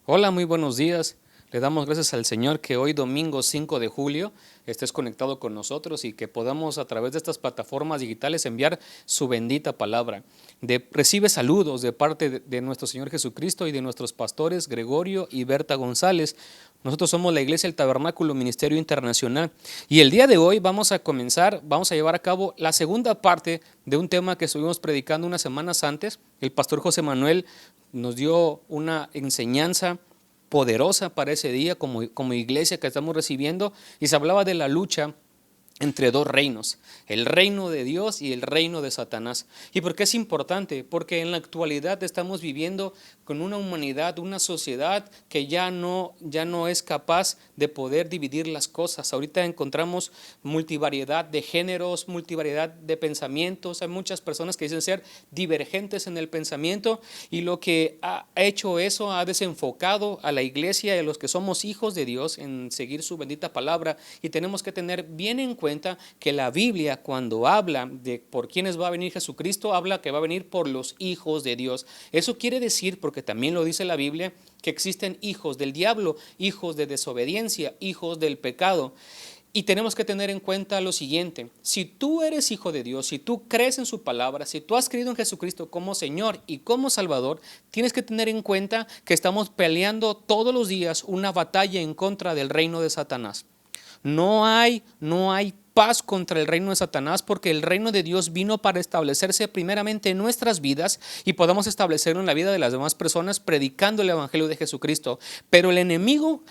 Hola, muy buenos días. Le damos gracias al Señor que hoy domingo 5 de julio estés conectado con nosotros y que podamos a través de estas plataformas digitales enviar su bendita palabra. Recibe saludos de parte de nuestro Señor Jesucristo y de nuestros pastores Gregorio y Berta González. Nosotros somos la Iglesia del Tabernáculo Ministerio Internacional y el día de hoy vamos a llevar a cabo la segunda parte de un tema que estuvimos predicando unas semanas antes. El pastor José Manuel nos dio una enseñanza poderosa para ese día como iglesia que estamos recibiendo, y se hablaba de la lucha entre dos reinos, el reino de Dios y el reino de Satanás. ¿Y por qué es importante? Porque en la actualidad estamos viviendo con una humanidad, una sociedad que ya no es capaz de poder dividir las cosas. Ahorita encontramos multivariedad de géneros, multivariedad de pensamientos. Hay muchas personas que dicen ser divergentes en el pensamiento, y lo que ha hecho eso ha desenfocado a la iglesia y a los que somos hijos de Dios en seguir su bendita palabra. Y tenemos que tener bien en cuenta que la Biblia, cuando habla de por quiénes va a venir Jesucristo, habla que va a venir por los hijos de Dios. Eso quiere decir, porque también lo dice la Biblia, que existen hijos del diablo, hijos de desobediencia, hijos del pecado. Y tenemos que tener en cuenta lo siguiente: si tú eres hijo de Dios, si tú crees en su palabra, si tú has creído en Jesucristo como Señor y como Salvador, tienes que tener en cuenta que estamos peleando todos los días una batalla en contra del reino de Satanás. No hay paz contra el reino de Satanás, porque el reino de Dios vino para establecerse primeramente en nuestras vidas y podamos establecerlo en la vida de las demás personas predicando el evangelio de Jesucristo. Pero el enemigo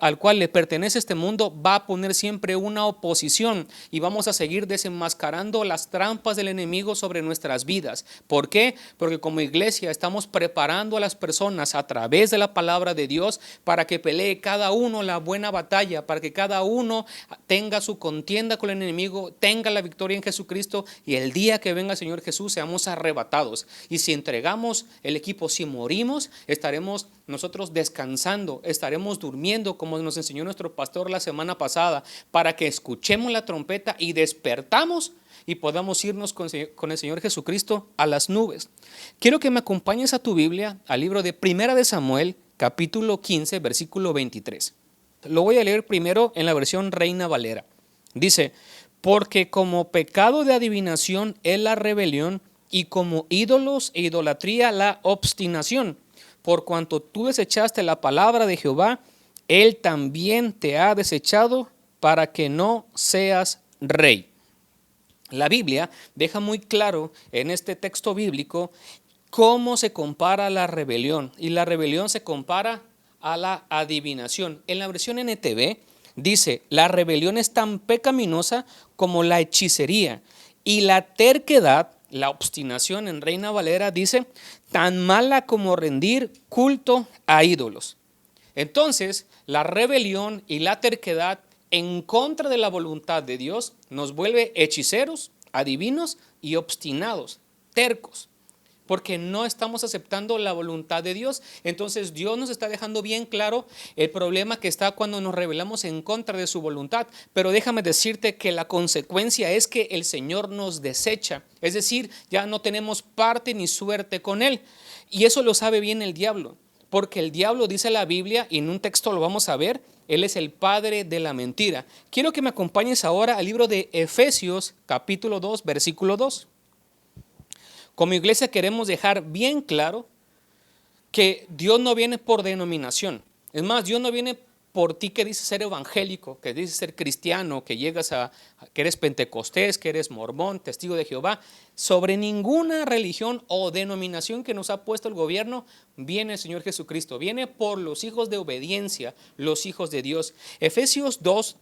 al cual le pertenece este mundo va a poner siempre una oposición, y vamos a seguir desenmascarando las trampas del enemigo sobre nuestras vidas. ¿Por qué? Porque como iglesia estamos preparando a las personas a través de la palabra de Dios para que pelee cada uno la buena batalla, para que cada uno tenga su contienda con el enemigo, tenga la victoria en Jesucristo, y el día que venga el Señor Jesús seamos arrebatados. Y si entregamos el equipo, si morimos, estaremos nosotros descansando, estaremos durmiendo, como nos enseñó nuestro pastor la semana pasada, para que escuchemos la trompeta y despertamos y podamos irnos con el Señor Jesucristo a las nubes. Quiero que me acompañes a tu Biblia, al libro de Primera de Samuel, capítulo 15, versículo 23. Lo voy a leer primero en la versión Reina Valera. Dice: porque como pecado de adivinación es la rebelión, y como ídolos e idolatría la obstinación. Por cuanto tú desechaste la palabra de Jehová, él también te ha desechado para que no seas rey. La Biblia deja muy claro en este texto bíblico cómo se compara la rebelión, y la rebelión se compara a la adivinación. En la versión NTV dice: la rebelión es tan pecaminosa como la hechicería, y la terquedad, la obstinación en Reina Valera dice, tan mala como rendir culto a ídolos. Entonces, la rebelión y la terquedad en contra de la voluntad de Dios nos vuelve hechiceros, adivinos y obstinados, tercos, porque no estamos aceptando la voluntad de Dios. Entonces Dios nos está dejando bien claro el problema que está cuando nos rebelamos en contra de su voluntad. Pero déjame decirte que la consecuencia es que el Señor nos desecha, es decir, ya no tenemos parte ni suerte con Él. Y eso lo sabe bien el diablo, porque el diablo, dice la Biblia, y en un texto lo vamos a ver, él es el padre de la mentira. Quiero que me acompañes ahora al libro de Efesios, capítulo 2, versículo 2. Como iglesia queremos dejar bien claro que Dios no viene por denominación. Es más, Dios no viene por ti que dices ser evangélico, que dices ser cristiano, que llegas que eres pentecostés, que eres mormón, testigo de Jehová. Sobre ninguna religión o denominación que nos ha puesto el gobierno viene el Señor Jesucristo. Viene por los hijos de obediencia, los hijos de Dios. Efesios 2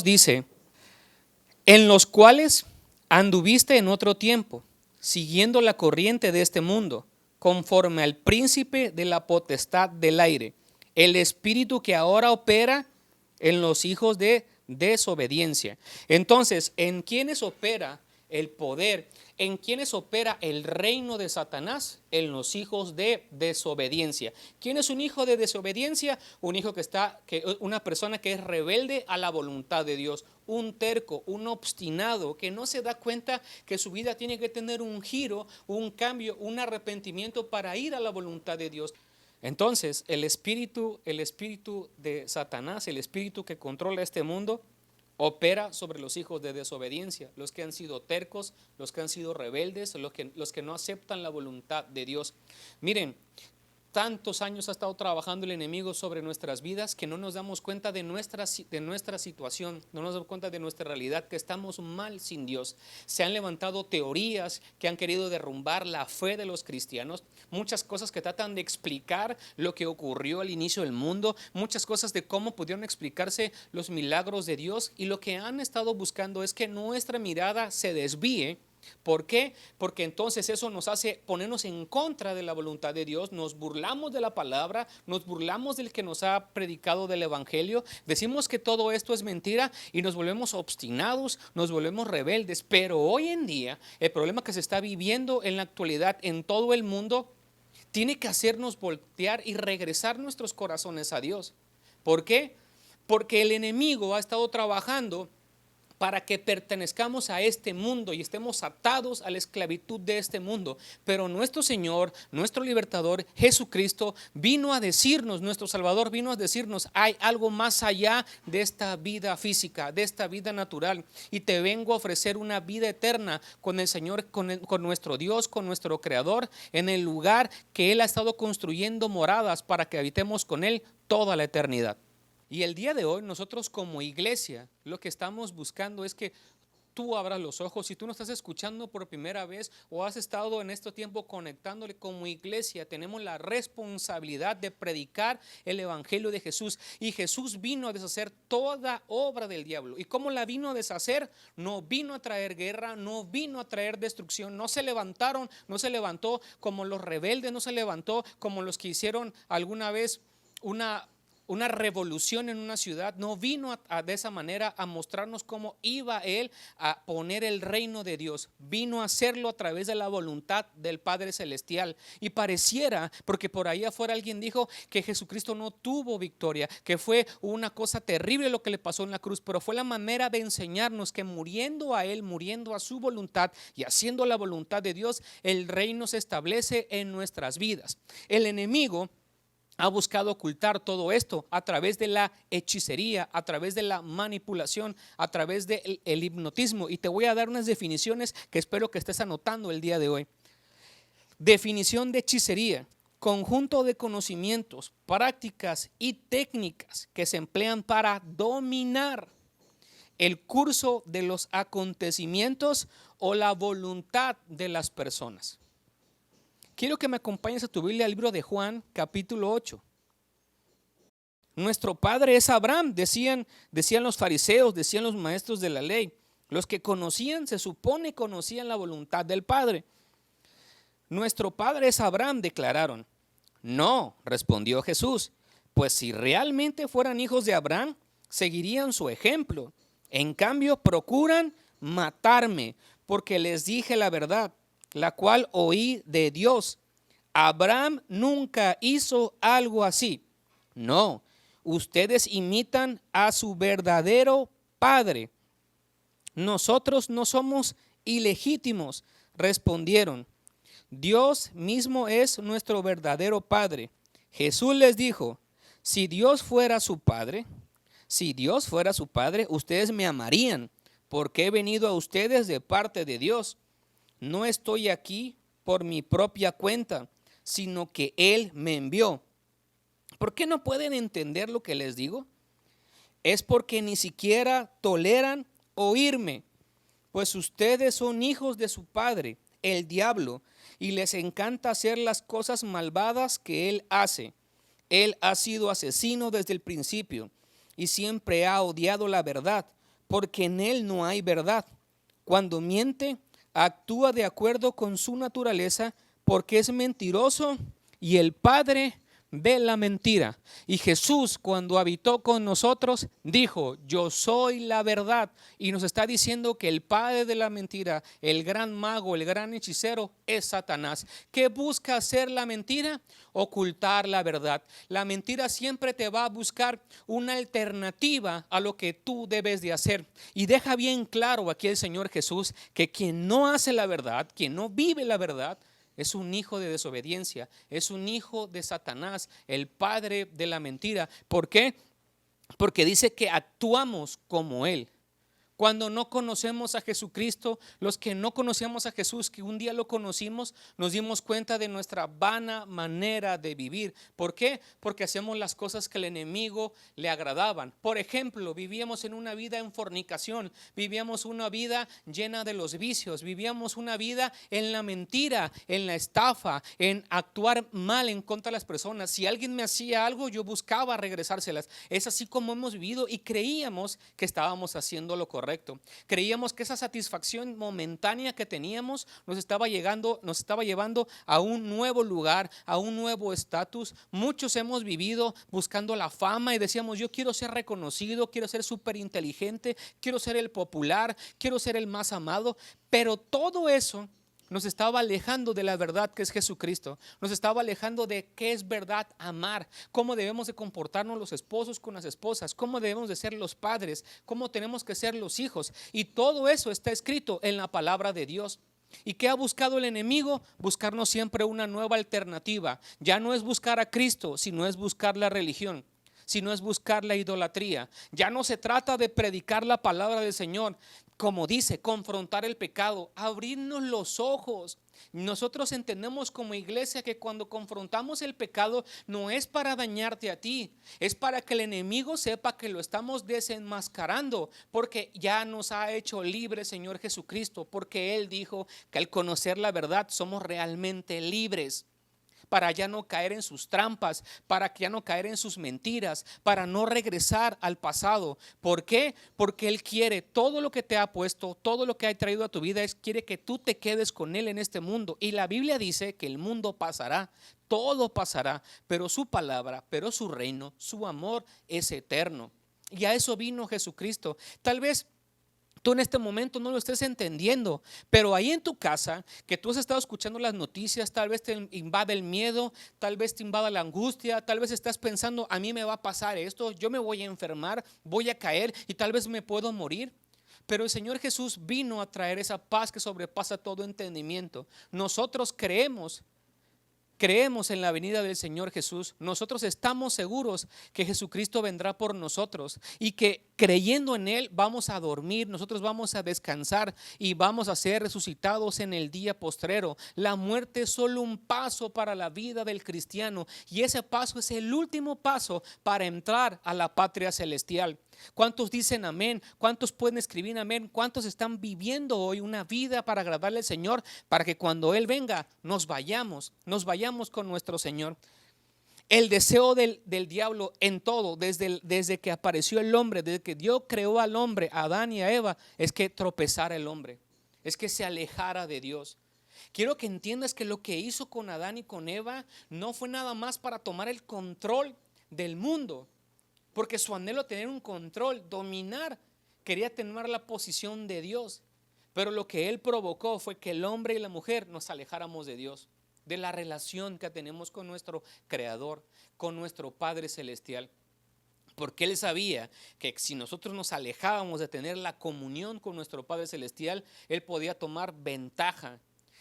dice: en los cuales anduviste en otro tiempo, siguiendo la corriente de este mundo, conforme al príncipe de la potestad del aire, el espíritu que ahora opera en los hijos de desobediencia. Entonces, ¿en quiénes opera el poder? ¿En quiénes opera el reino de Satanás? En los hijos de desobediencia. ¿Quién es un hijo de desobediencia? Una persona que es rebelde a la voluntad de Dios, un terco, un obstinado, que no se da cuenta que su vida tiene que tener un giro, un cambio, un arrepentimiento para ir a la voluntad de Dios. Entonces, el espíritu de Satanás, el espíritu que controla este mundo, opera sobre los hijos de desobediencia, los que han sido tercos, los que han sido rebeldes, los que no aceptan la voluntad de Dios. Miren, tantos años ha estado trabajando el enemigo sobre nuestras vidas que no nos damos cuenta de nuestra situación, no nos damos cuenta de nuestra realidad, que estamos mal sin Dios. Se han levantado teorías que han querido derrumbar la fe de los cristianos, muchas cosas que tratan de explicar lo que ocurrió al inicio del mundo, muchas cosas de cómo pudieron explicarse los milagros de Dios, y lo que han estado buscando es que nuestra mirada se desvíe. ¿Por qué? Porque entonces eso nos hace ponernos en contra de la voluntad de Dios, nos burlamos de la palabra, nos burlamos del que nos ha predicado del evangelio, decimos que todo esto es mentira y nos volvemos obstinados, nos volvemos rebeldes. Pero hoy en día el problema que se está viviendo en la actualidad en todo el mundo tiene que hacernos voltear y regresar nuestros corazones a Dios. ¿Por qué? Porque el enemigo ha estado trabajando para que pertenezcamos a este mundo y estemos atados a la esclavitud de este mundo. Pero nuestro Señor, nuestro libertador, Jesucristo, vino a decirnos, nuestro Salvador vino a decirnos: hay algo más allá de esta vida física, de esta vida natural, y te vengo a ofrecer una vida eterna con el Señor, con nuestro Dios, con nuestro Creador, en el lugar que Él ha estado construyendo moradas para que habitemos con Él toda la eternidad. Y el día de hoy nosotros como iglesia lo que estamos buscando es que tú abras los ojos. Si tú nos estás escuchando por primera vez o has estado en este tiempo conectándole, como iglesia tenemos la responsabilidad de predicar el evangelio de Jesús. Y Jesús vino a deshacer toda obra del diablo. ¿Y cómo la vino a deshacer? No vino a traer guerra, no vino a traer destrucción. No se levantó como los rebeldes, no se levantó como los que hicieron alguna vez una revolución en una ciudad. No vino de esa manera a mostrarnos cómo iba Él a poner el reino de Dios. Vino a hacerlo a través de la voluntad del Padre Celestial. Y pareciera, porque por ahí afuera alguien dijo que Jesucristo no tuvo victoria, que fue una cosa terrible lo que le pasó en la cruz, pero fue la manera de enseñarnos que muriendo a Él, muriendo a su voluntad y haciendo la voluntad de Dios, el reino se establece en nuestras vidas. El enemigo ha buscado ocultar todo esto a través de la hechicería, a través de la manipulación, a través del hipnotismo. Y te voy a dar unas definiciones que espero que estés anotando el día de hoy. Definición de hechicería: conjunto de conocimientos, prácticas y técnicas que se emplean para dominar el curso de los acontecimientos o la voluntad de las personas. Quiero que me acompañes a tu Biblia al libro de Juan, capítulo 8. Nuestro padre es Abraham, decían los fariseos, decían los maestros de la ley. Los que conocían, se supone, conocían la voluntad del Padre. Nuestro padre es Abraham, declararon. No, respondió Jesús, pues si realmente fueran hijos de Abraham, seguirían su ejemplo. En cambio, procuran matarme, porque les dije la verdad, la cual oí de Dios. Abraham nunca hizo algo así. No, ustedes imitan a su verdadero padre. Nosotros no somos ilegítimos, respondieron. Dios mismo es nuestro verdadero padre. Jesús les dijo: si Dios fuera su padre, ustedes me amarían, porque he venido a ustedes de parte de Dios. No estoy aquí por mi propia cuenta, sino que Él me envió. ¿Por qué no pueden entender lo que les digo? Es porque ni siquiera toleran oírme, pues ustedes son hijos de su padre, el diablo, y les encanta hacer las cosas malvadas que él hace. Él ha sido asesino desde el principio y siempre ha odiado la verdad, porque en él no hay verdad. Cuando miente, actúa de acuerdo con su naturaleza, porque es mentiroso y el padre de la mentira. Y Jesús, cuando habitó con nosotros, dijo: yo soy la verdad. Y nos está diciendo que el padre de la mentira, el gran mago, el gran hechicero, es Satanás. ¿Qué busca hacer la mentira? Ocultar la verdad. La mentira siempre te va a buscar una alternativa a lo que tú debes de hacer. Y deja bien claro aquí el Señor Jesús que quien no hace la verdad, quien no vive la verdad, Es un hijo de desobediencia, es un hijo de Satanás, el padre de la mentira. ¿Por qué? Porque dice que actuamos como él. Cuando no conocemos a Jesucristo, los que no conocíamos a Jesús, que un día lo conocimos, nos dimos cuenta de nuestra vana manera de vivir. ¿Por qué? Porque hacemos las cosas que el enemigo le agradaban. Por ejemplo, vivíamos en una vida en fornicación, vivíamos una vida llena de los vicios, vivíamos una vida en la mentira, en la estafa, en actuar mal en contra de las personas. Si alguien me hacía algo, yo buscaba regresárselas. Es así como hemos vivido y creíamos que estábamos haciendo lo correcto. Creíamos que esa satisfacción momentánea que teníamos nos estaba llevando a un nuevo lugar, a un nuevo estatus. Muchos hemos vivido buscando la fama y decíamos, yo quiero ser reconocido, quiero ser súper inteligente, quiero ser el popular, quiero ser el más amado, pero todo eso nos estaba alejando de la verdad que es Jesucristo. Nos estaba alejando de qué es verdad amar, cómo debemos de comportarnos los esposos con las esposas, cómo debemos de ser los padres, cómo tenemos que ser los hijos. Y todo eso está escrito en la palabra de Dios. ¿Y qué ha buscado el enemigo? Buscarnos siempre una nueva alternativa. Ya no es buscar a Cristo, sino es buscar la religión, sino es buscar la idolatría. Ya no se trata de predicar la palabra del Señor, como dice, confrontar el pecado, abrirnos los ojos. Nosotros entendemos como iglesia que cuando confrontamos el pecado no es para dañarte a ti, es para que el enemigo sepa que lo estamos desenmascarando, porque ya nos ha hecho libres Señor Jesucristo, porque Él dijo que al conocer la verdad somos realmente libres. Para ya no caer en sus trampas, para ya no caer en sus mentiras, para no regresar al pasado. ¿Por qué? Porque Él quiere todo lo que te ha puesto, todo lo que ha traído a tu vida, quiere que tú te quedes con Él en este mundo. Y la Biblia dice que el mundo pasará, todo pasará, pero su palabra, pero su reino, su amor es eterno. Y a eso vino Jesucristo. Tal vez tú en este momento no lo estés entendiendo, pero ahí en tu casa, que tú has estado escuchando las noticias, tal vez te invade el miedo, tal vez te invada la angustia, tal vez estás pensando, a mí me va a pasar esto, yo me voy a enfermar, voy a caer y tal vez me puedo morir. Pero el Señor Jesús vino a traer esa paz que sobrepasa todo entendimiento. Nosotros creemos en la venida del Señor Jesús. Nosotros estamos seguros que Jesucristo vendrá por nosotros y que creyendo en Él vamos a dormir, nosotros vamos a descansar y vamos a ser resucitados en el día postrero. La muerte es solo un paso para la vida del cristiano y ese paso es el último paso para entrar a la patria celestial. ¿Cuántos dicen amén? ¿Cuántos pueden escribir amén? ¿Cuántos están viviendo hoy una vida para agradarle al Señor, para que cuando Él venga nos vayamos con nuestro Señor? El deseo del diablo en todo, desde que apareció el hombre, desde que Dios creó al hombre, a Adán y a Eva, es que tropezara el hombre, es que se alejara de Dios. Quiero que entiendas que lo que hizo con Adán y con Eva no fue nada más para tomar el control del mundo, porque su anhelo de tener un control, dominar, quería tener la posición de Dios. Pero lo que él provocó fue que el hombre y la mujer nos alejáramos de Dios, de la relación que tenemos con nuestro Creador, con nuestro Padre Celestial. Porque él sabía que si nosotros nos alejábamos de tener la comunión con nuestro Padre Celestial, él podía tomar ventaja.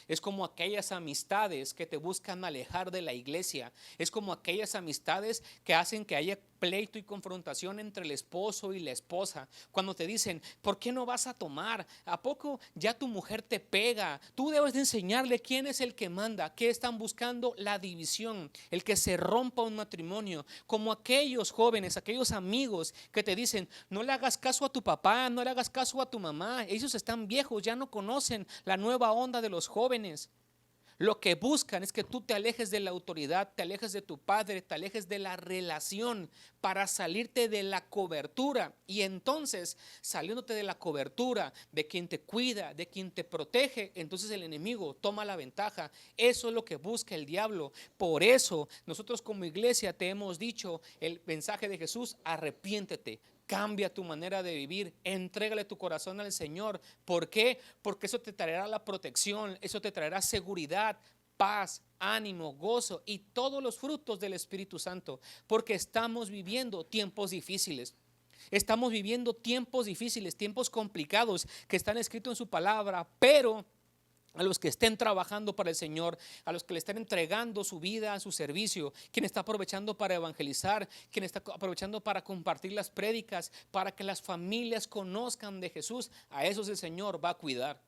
Es como aquellas amistades que te buscan alejar de la iglesia. Es como aquellas amistades que hacen que haya pleito y confrontación entre el esposo y la esposa. Cuando te dicen, ¿por qué no vas a tomar? ¿A poco ya tu mujer te pega? Tú debes de enseñarle quién es el que manda. ¿Qué están buscando? La división, el que se rompa un matrimonio. Como aquellos jóvenes, aquellos amigos que te dicen, no le hagas caso a tu papá, no le hagas caso a tu mamá. Ellos están viejos, ya no conocen la nueva onda de los jóvenes. Lo que buscan es que tú te alejes de la autoridad, te alejes de tu padre, te alejes de la relación para salirte de la cobertura. Y entonces, saliéndote de la cobertura de quien te cuida, de quien te protege, entonces el enemigo toma la ventaja. Eso es lo que busca el diablo. Por eso nosotros como iglesia te hemos dicho el mensaje de Jesús: arrepiéntete. Cambia tu manera de vivir, entrégale tu corazón al Señor. ¿Por qué? Porque eso te traerá la protección, eso te traerá seguridad, paz, ánimo, gozo y todos los frutos del Espíritu Santo. Porque estamos viviendo tiempos difíciles. Estamos viviendo tiempos difíciles, tiempos complicados que están escritos en su palabra, pero a los que estén trabajando para el Señor, a los que le estén entregando su vida a su servicio, quien está aprovechando para evangelizar, quien está aprovechando para compartir las prédicas, para que las familias conozcan de Jesús. A esos el Señor va a cuidar.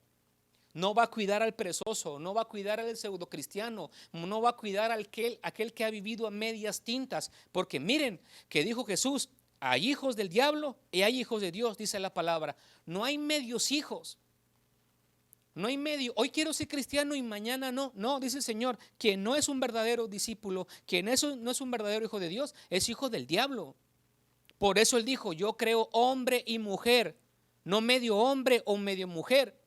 No va a cuidar al perezoso, no va a cuidar al pseudo cristiano, no va a cuidar a aquel que ha vivido a medias tintas. Porque miren que dijo Jesús, hay hijos del diablo y hay hijos de Dios, dice la palabra. No hay medios hijos. No hay medio, hoy quiero ser cristiano y mañana no. No, dice el Señor, quien no es un verdadero discípulo, quien no es un verdadero hijo de Dios, es hijo del diablo. Por eso Él dijo, yo creo hombre y mujer, no medio hombre o medio mujer.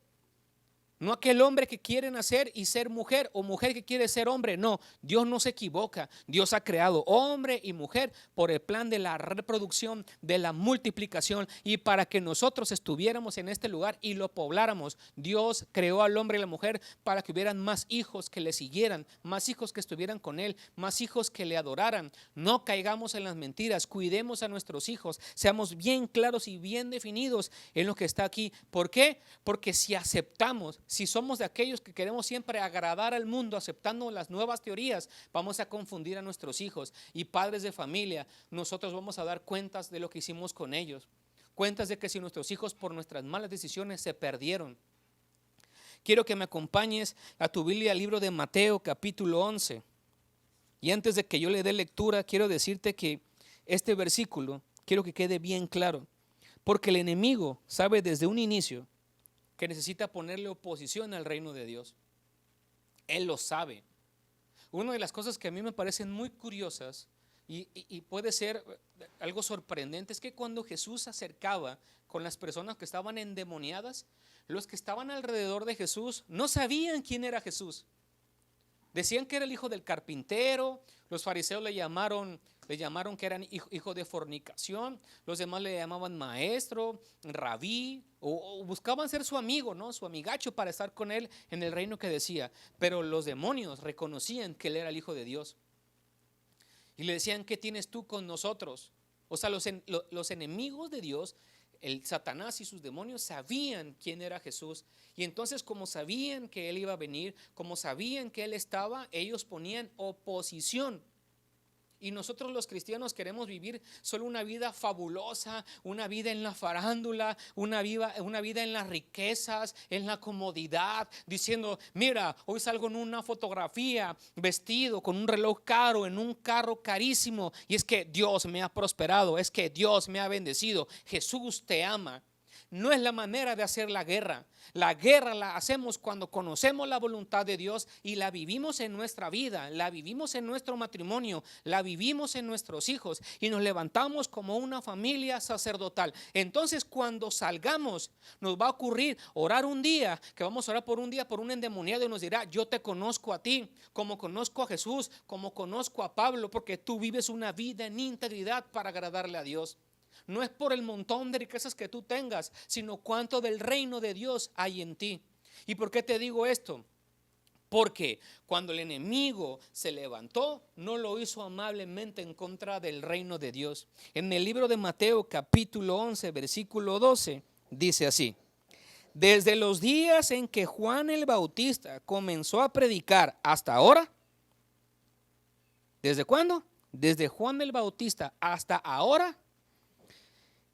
No aquel hombre que quiere nacer y ser mujer o mujer que quiere ser hombre. No, Dios no se equivoca. Dios ha creado hombre y mujer por el plan de la reproducción, de la multiplicación y para que nosotros estuviéramos en este lugar y lo pobláramos. Dios creó al hombre y la mujer para que hubieran más hijos que le siguieran, más hijos que estuvieran con él, más hijos que le adoraran. No caigamos en las mentiras, cuidemos a nuestros hijos, seamos bien claros y bien definidos en lo que está aquí. ¿Por qué? Porque si aceptamos, si somos de aquellos que queremos siempre agradar al mundo aceptando las nuevas teorías, vamos a confundir a nuestros hijos y padres de familia. Nosotros vamos a dar cuentas de lo que hicimos con ellos, cuentas de que si nuestros hijos por nuestras malas decisiones se perdieron. Quiero que me acompañes a tu Biblia, al libro de Mateo capítulo 11. Y antes de que yo le dé lectura, quiero decirte que este versículo quiero que quede bien claro, porque el enemigo sabe desde un inicio que necesita ponerle oposición al reino de Dios. Él lo sabe. Una de las cosas que a mí me parecen muy curiosas y puede ser algo sorprendente es que cuando Jesús se acercaba con las personas que estaban endemoniadas, los que estaban alrededor de Jesús no sabían quién era Jesús. Decían que era el hijo del carpintero, los fariseos le llamaron que era hijo de fornicación, los demás le llamaban maestro, rabí, o buscaban ser su amigo, ¿no? Su amigacho para estar con él en el reino que decía. Pero los demonios reconocían que él era el hijo de Dios. Y le decían, ¿qué tienes tú con nosotros? O sea, los enemigos de Dios, el Satanás y sus demonios sabían quién era Jesús. Y entonces, como sabían que él iba a venir, como sabían que él estaba, ellos ponían oposición. Y nosotros los cristianos queremos vivir solo una vida fabulosa, una vida en la farándula, una vida en las riquezas, en la comodidad, diciendo, mira, hoy salgo en una fotografía vestido con un reloj caro, en un carro carísimo, y es que Dios me ha prosperado, es que Dios me ha bendecido. Jesús te ama. No es la manera de hacer la guerra. La guerra la hacemos cuando conocemos la voluntad de Dios y la vivimos en nuestra vida, la vivimos en nuestro matrimonio, la vivimos en nuestros hijos y nos levantamos como una familia sacerdotal. Entonces, cuando salgamos, nos va a ocurrir orar un día, que vamos a orar por un día por un endemoniado y nos dirá, yo te conozco a ti, como conozco a Jesús, como conozco a Pablo, porque tú vives una vida en integridad para agradarle a Dios. No es por el montón de riquezas que tú tengas, sino cuánto del reino de Dios hay en ti. ¿Y por qué te digo esto? Porque cuando el enemigo se levantó, no lo hizo amablemente en contra del reino de Dios. En el libro de Mateo capítulo 11, versículo 12, dice así: desde los días en que Juan el Bautista comenzó a predicar hasta ahora. ¿Desde cuándo? Desde Juan el Bautista hasta ahora.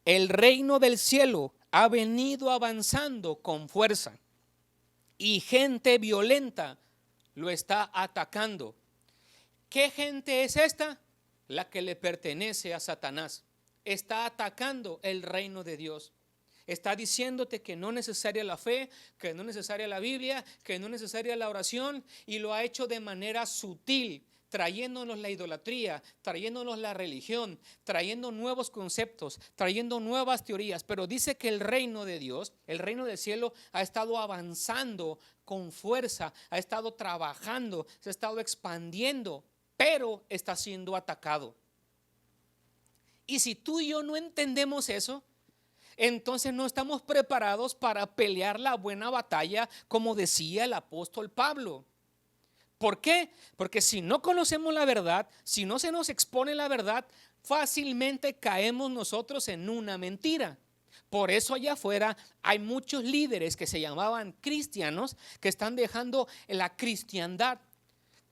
El reino del cielo ha venido avanzando con fuerza y gente violenta lo está atacando. ¿Qué gente es esta? La que le pertenece a Satanás. Está atacando el reino de Dios. Está diciéndote que no es necesaria la fe, que no es necesaria la Biblia, que no es necesaria la oración, y lo ha hecho de manera sutil, trayéndonos la idolatría, trayéndonos la religión, trayendo nuevos conceptos, trayendo nuevas teorías. Pero dice que el reino de Dios, el reino del cielo, ha estado avanzando con fuerza, ha estado trabajando, se ha estado expandiendo, pero está siendo atacado. Y si tú y yo no entendemos eso, entonces no estamos preparados para pelear la buena batalla, como decía el apóstol Pablo. ¿Por qué? Porque si no conocemos la verdad, si no se nos expone la verdad, fácilmente caemos nosotros en una mentira. Por eso allá afuera hay muchos líderes que se llamaban cristianos que están dejando la cristiandad.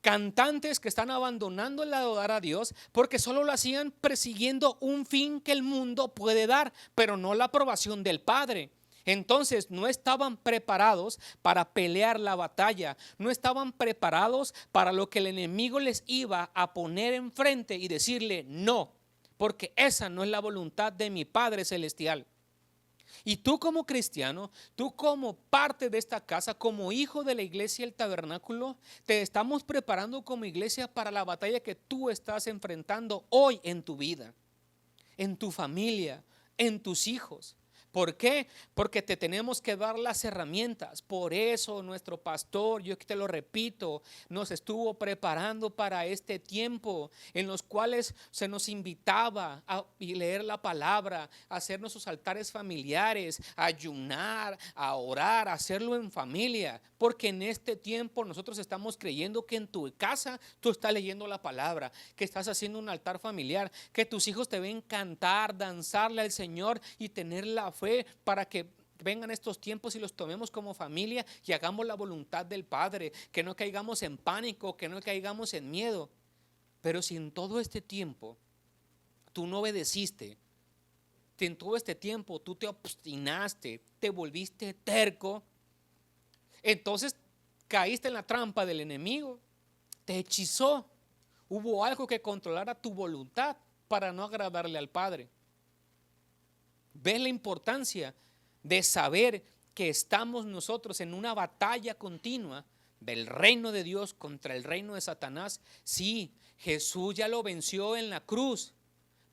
Cantantes que están abandonando el adorar a Dios porque solo lo hacían persiguiendo un fin que el mundo puede dar, pero no la aprobación del Padre. Entonces no estaban preparados para pelear la batalla, no estaban preparados para lo que el enemigo les iba a poner enfrente y decirle no, porque esa no es la voluntad de mi Padre Celestial. Y tú como cristiano, tú como parte de esta casa, como hijo de la iglesia El Tabernáculo, te estamos preparando como iglesia para la batalla que tú estás enfrentando hoy en tu vida, en tu familia, en tus hijos. ¿Por qué? Porque te tenemos que dar las herramientas. Por eso nuestro pastor, yo te lo repito, nos estuvo preparando para este tiempo en los cuales se nos invitaba a leer la palabra, a hacer nuestros altares familiares, a ayunar, a orar, a hacerlo en familia. Porque en este tiempo nosotros estamos creyendo que en tu casa tú estás leyendo la palabra, que estás haciendo un altar familiar, que tus hijos te ven cantar, danzarle al Señor y tener la fe para que vengan estos tiempos y los tomemos como familia y hagamos la voluntad del Padre, que no caigamos en pánico, que no caigamos en miedo. Pero si en todo este tiempo tú no obedeciste, si en todo este tiempo tú te obstinaste, te volviste terco, entonces caíste en la trampa del enemigo, te hechizó. Hubo algo que controlara tu voluntad para no agradarle al Padre. ¿Ves la importancia de saber que estamos nosotros en una batalla continua del reino de Dios contra el reino de Satanás? Sí, Jesús ya lo venció en la cruz,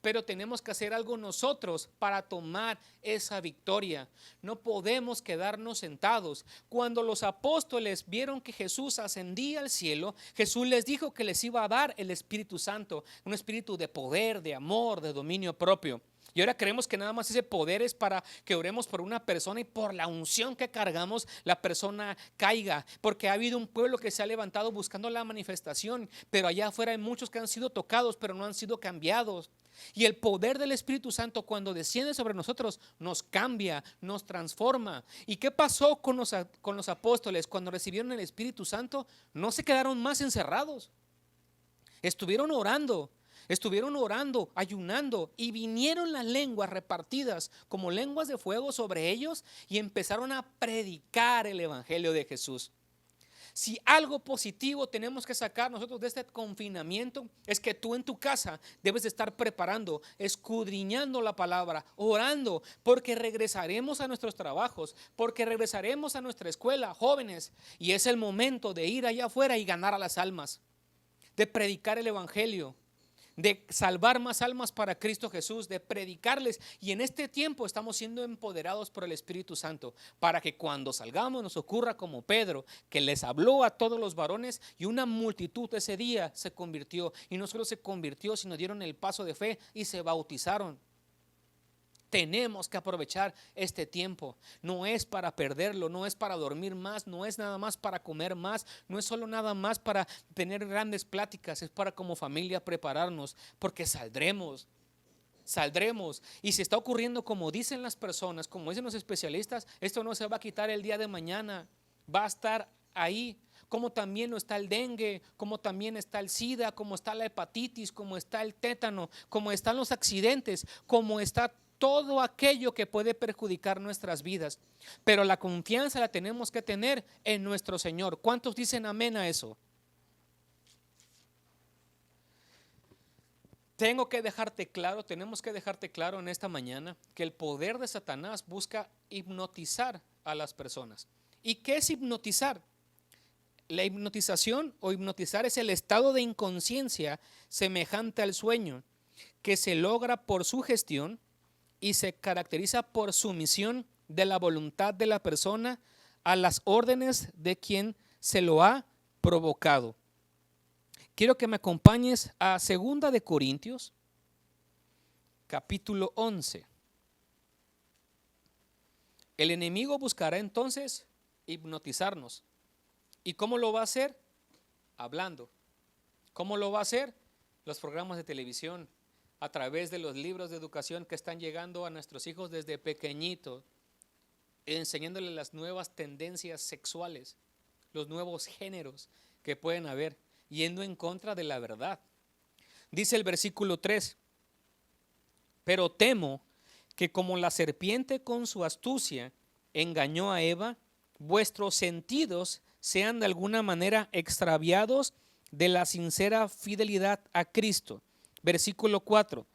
pero tenemos que hacer algo nosotros para tomar esa victoria. No podemos quedarnos sentados. Cuando los apóstoles vieron que Jesús ascendía al cielo, Jesús les dijo que les iba a dar el Espíritu Santo, un espíritu de poder, de amor, de dominio propio. Y ahora creemos que nada más ese poder es para que oremos por una persona y por la unción que cargamos la persona caiga, porque ha habido un pueblo que se ha levantado buscando la manifestación, pero allá afuera hay muchos que han sido tocados pero no han sido cambiados. Y el poder del Espíritu Santo cuando desciende sobre nosotros nos cambia, nos transforma. ¿Y qué pasó con los apóstoles cuando recibieron el Espíritu Santo? No se quedaron más encerrados, estuvieron orando, ayunando, y vinieron las lenguas repartidas como lenguas de fuego sobre ellos y empezaron a predicar el evangelio de Jesús. Si algo positivo tenemos que sacar nosotros de este confinamiento es que tú en tu casa debes de estar preparando, escudriñando la palabra, orando, porque regresaremos a nuestros trabajos, porque regresaremos a nuestra escuela, jóvenes, y es el momento de ir allá afuera y ganar a las almas, de predicar el evangelio, de salvar más almas para Cristo Jesús, de predicarles. Y en este tiempo estamos siendo empoderados por el Espíritu Santo para que cuando salgamos nos ocurra como Pedro, que les habló a todos los varones y una multitud ese día se convirtió. Y no solo se convirtió, sino dieron el paso de fe y se bautizaron. Tenemos que aprovechar este tiempo. No es para perderlo, no es para dormir más, no es nada más para comer más, no es solo nada más para tener grandes pláticas, es para como familia prepararnos, porque saldremos. Y si está ocurriendo como dicen las personas, como dicen los especialistas, esto no se va a quitar el día de mañana, va a estar ahí. Como también no está el dengue, como también está el SIDA, como está la hepatitis, como está el tétano, como están los accidentes, como está todo aquello que puede perjudicar nuestras vidas. Pero la confianza la tenemos que tener en nuestro Señor. ¿Cuántos dicen amén a eso? Tenemos que dejarte claro en esta mañana que el poder de Satanás busca hipnotizar a las personas. ¿Y qué es hipnotizar? La hipnotización o hipnotizar es el estado de inconsciencia semejante al sueño que se logra por sugestión y se caracteriza por sumisión de la voluntad de la persona a las órdenes de quien se lo ha provocado. Quiero que me acompañes a 2 de Corintios, capítulo 11. El enemigo buscará entonces hipnotizarnos. ¿Y cómo lo va a hacer? Hablando. ¿Cómo lo va a hacer? Los programas de televisión, a través de los libros de educación que están llegando a nuestros hijos desde pequeñitos, enseñándoles las nuevas tendencias sexuales, los nuevos géneros que pueden haber, yendo en contra de la verdad. Dice el versículo 3, pero temo que como la serpiente con su astucia engañó a Eva, vuestros sentidos sean de alguna manera extraviados de la sincera fidelidad a Cristo. Versículo 4,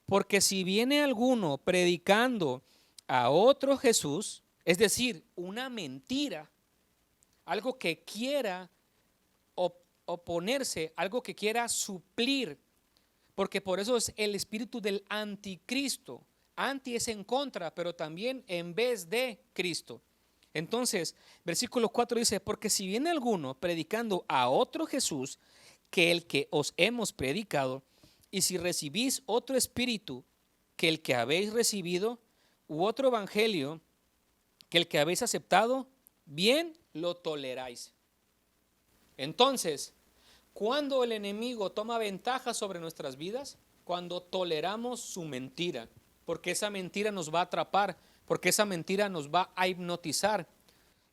porque si viene alguno predicando a otro Jesús, es decir, una mentira, algo que quiera oponerse, algo que quiera suplir, porque por eso es el espíritu del anticristo. Anti es en contra, pero también en vez de Cristo. Entonces, versículo 4 dice, porque si viene alguno predicando a otro Jesús que el que os hemos predicado, y si recibís otro espíritu que el que habéis recibido, u otro evangelio que el que habéis aceptado, bien lo toleráis. Entonces, cuando el enemigo toma ventaja sobre nuestras vidas, cuando toleramos su mentira, porque esa mentira nos va a atrapar, porque esa mentira nos va a hipnotizar.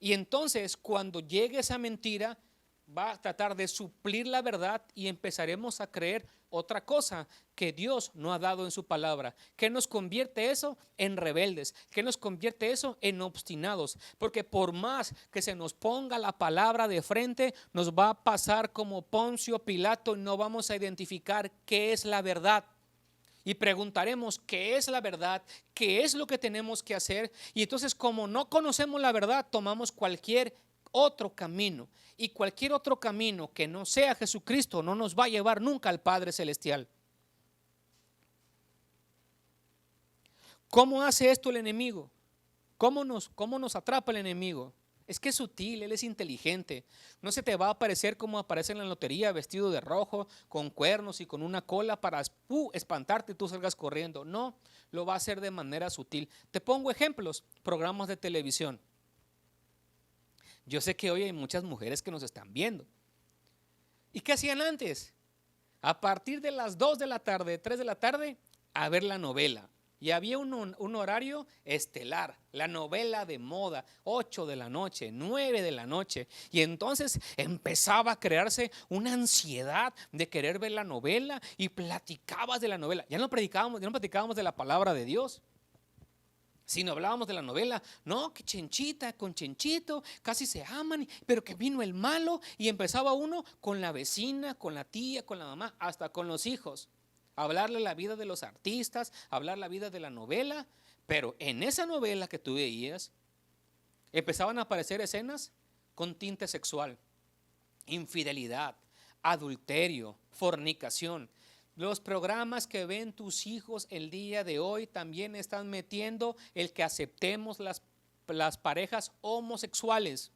Y entonces, cuando llegue esa mentira, va a tratar de suplir la verdad y empezaremos a creer otra cosa que Dios no ha dado en su palabra. ¿Qué nos convierte eso? En rebeldes. ¿Qué nos convierte eso? En obstinados. Porque por más que se nos ponga la palabra de frente, nos va a pasar como Poncio Pilato y no vamos a identificar qué es la verdad. Y preguntaremos qué es la verdad, qué es lo que tenemos que hacer. Y entonces, como no conocemos la verdad, tomamos cualquier otro camino. Y cualquier otro camino que no sea Jesucristo no nos va a llevar nunca al Padre Celestial. ¿Cómo hace esto el enemigo? ¿Cómo nos atrapa el enemigo? Es que es sutil, él es inteligente. No se te va a aparecer como aparece en la lotería, vestido de rojo, con cuernos y con una cola para espantarte y tú salgas corriendo. No, lo va a hacer de manera sutil. Te pongo ejemplos, programas de televisión. Yo sé que hoy hay muchas mujeres que nos están viendo. ¿Y qué hacían antes? A partir de las 2 de la tarde, 3 de la tarde, a ver la novela. Y había un horario estelar, la novela de moda, 8 de la noche, 9 de la noche. Y entonces empezaba a crearse una ansiedad de querer ver la novela y platicabas de la novela. Ya no platicábamos de la palabra de Dios. Si no hablábamos de la novela, no, que Chenchita con Chenchito casi se aman, pero que vino el malo y empezaba uno con la vecina, con la tía, con la mamá, hasta con los hijos. Hablarle la vida de los artistas, hablar la vida de la novela, pero en esa novela que tú veías, empezaban a aparecer escenas con tinte sexual, infidelidad, adulterio, fornicación. Los programas que ven tus hijos el día de hoy también están metiendo el que aceptemos las parejas homosexuales.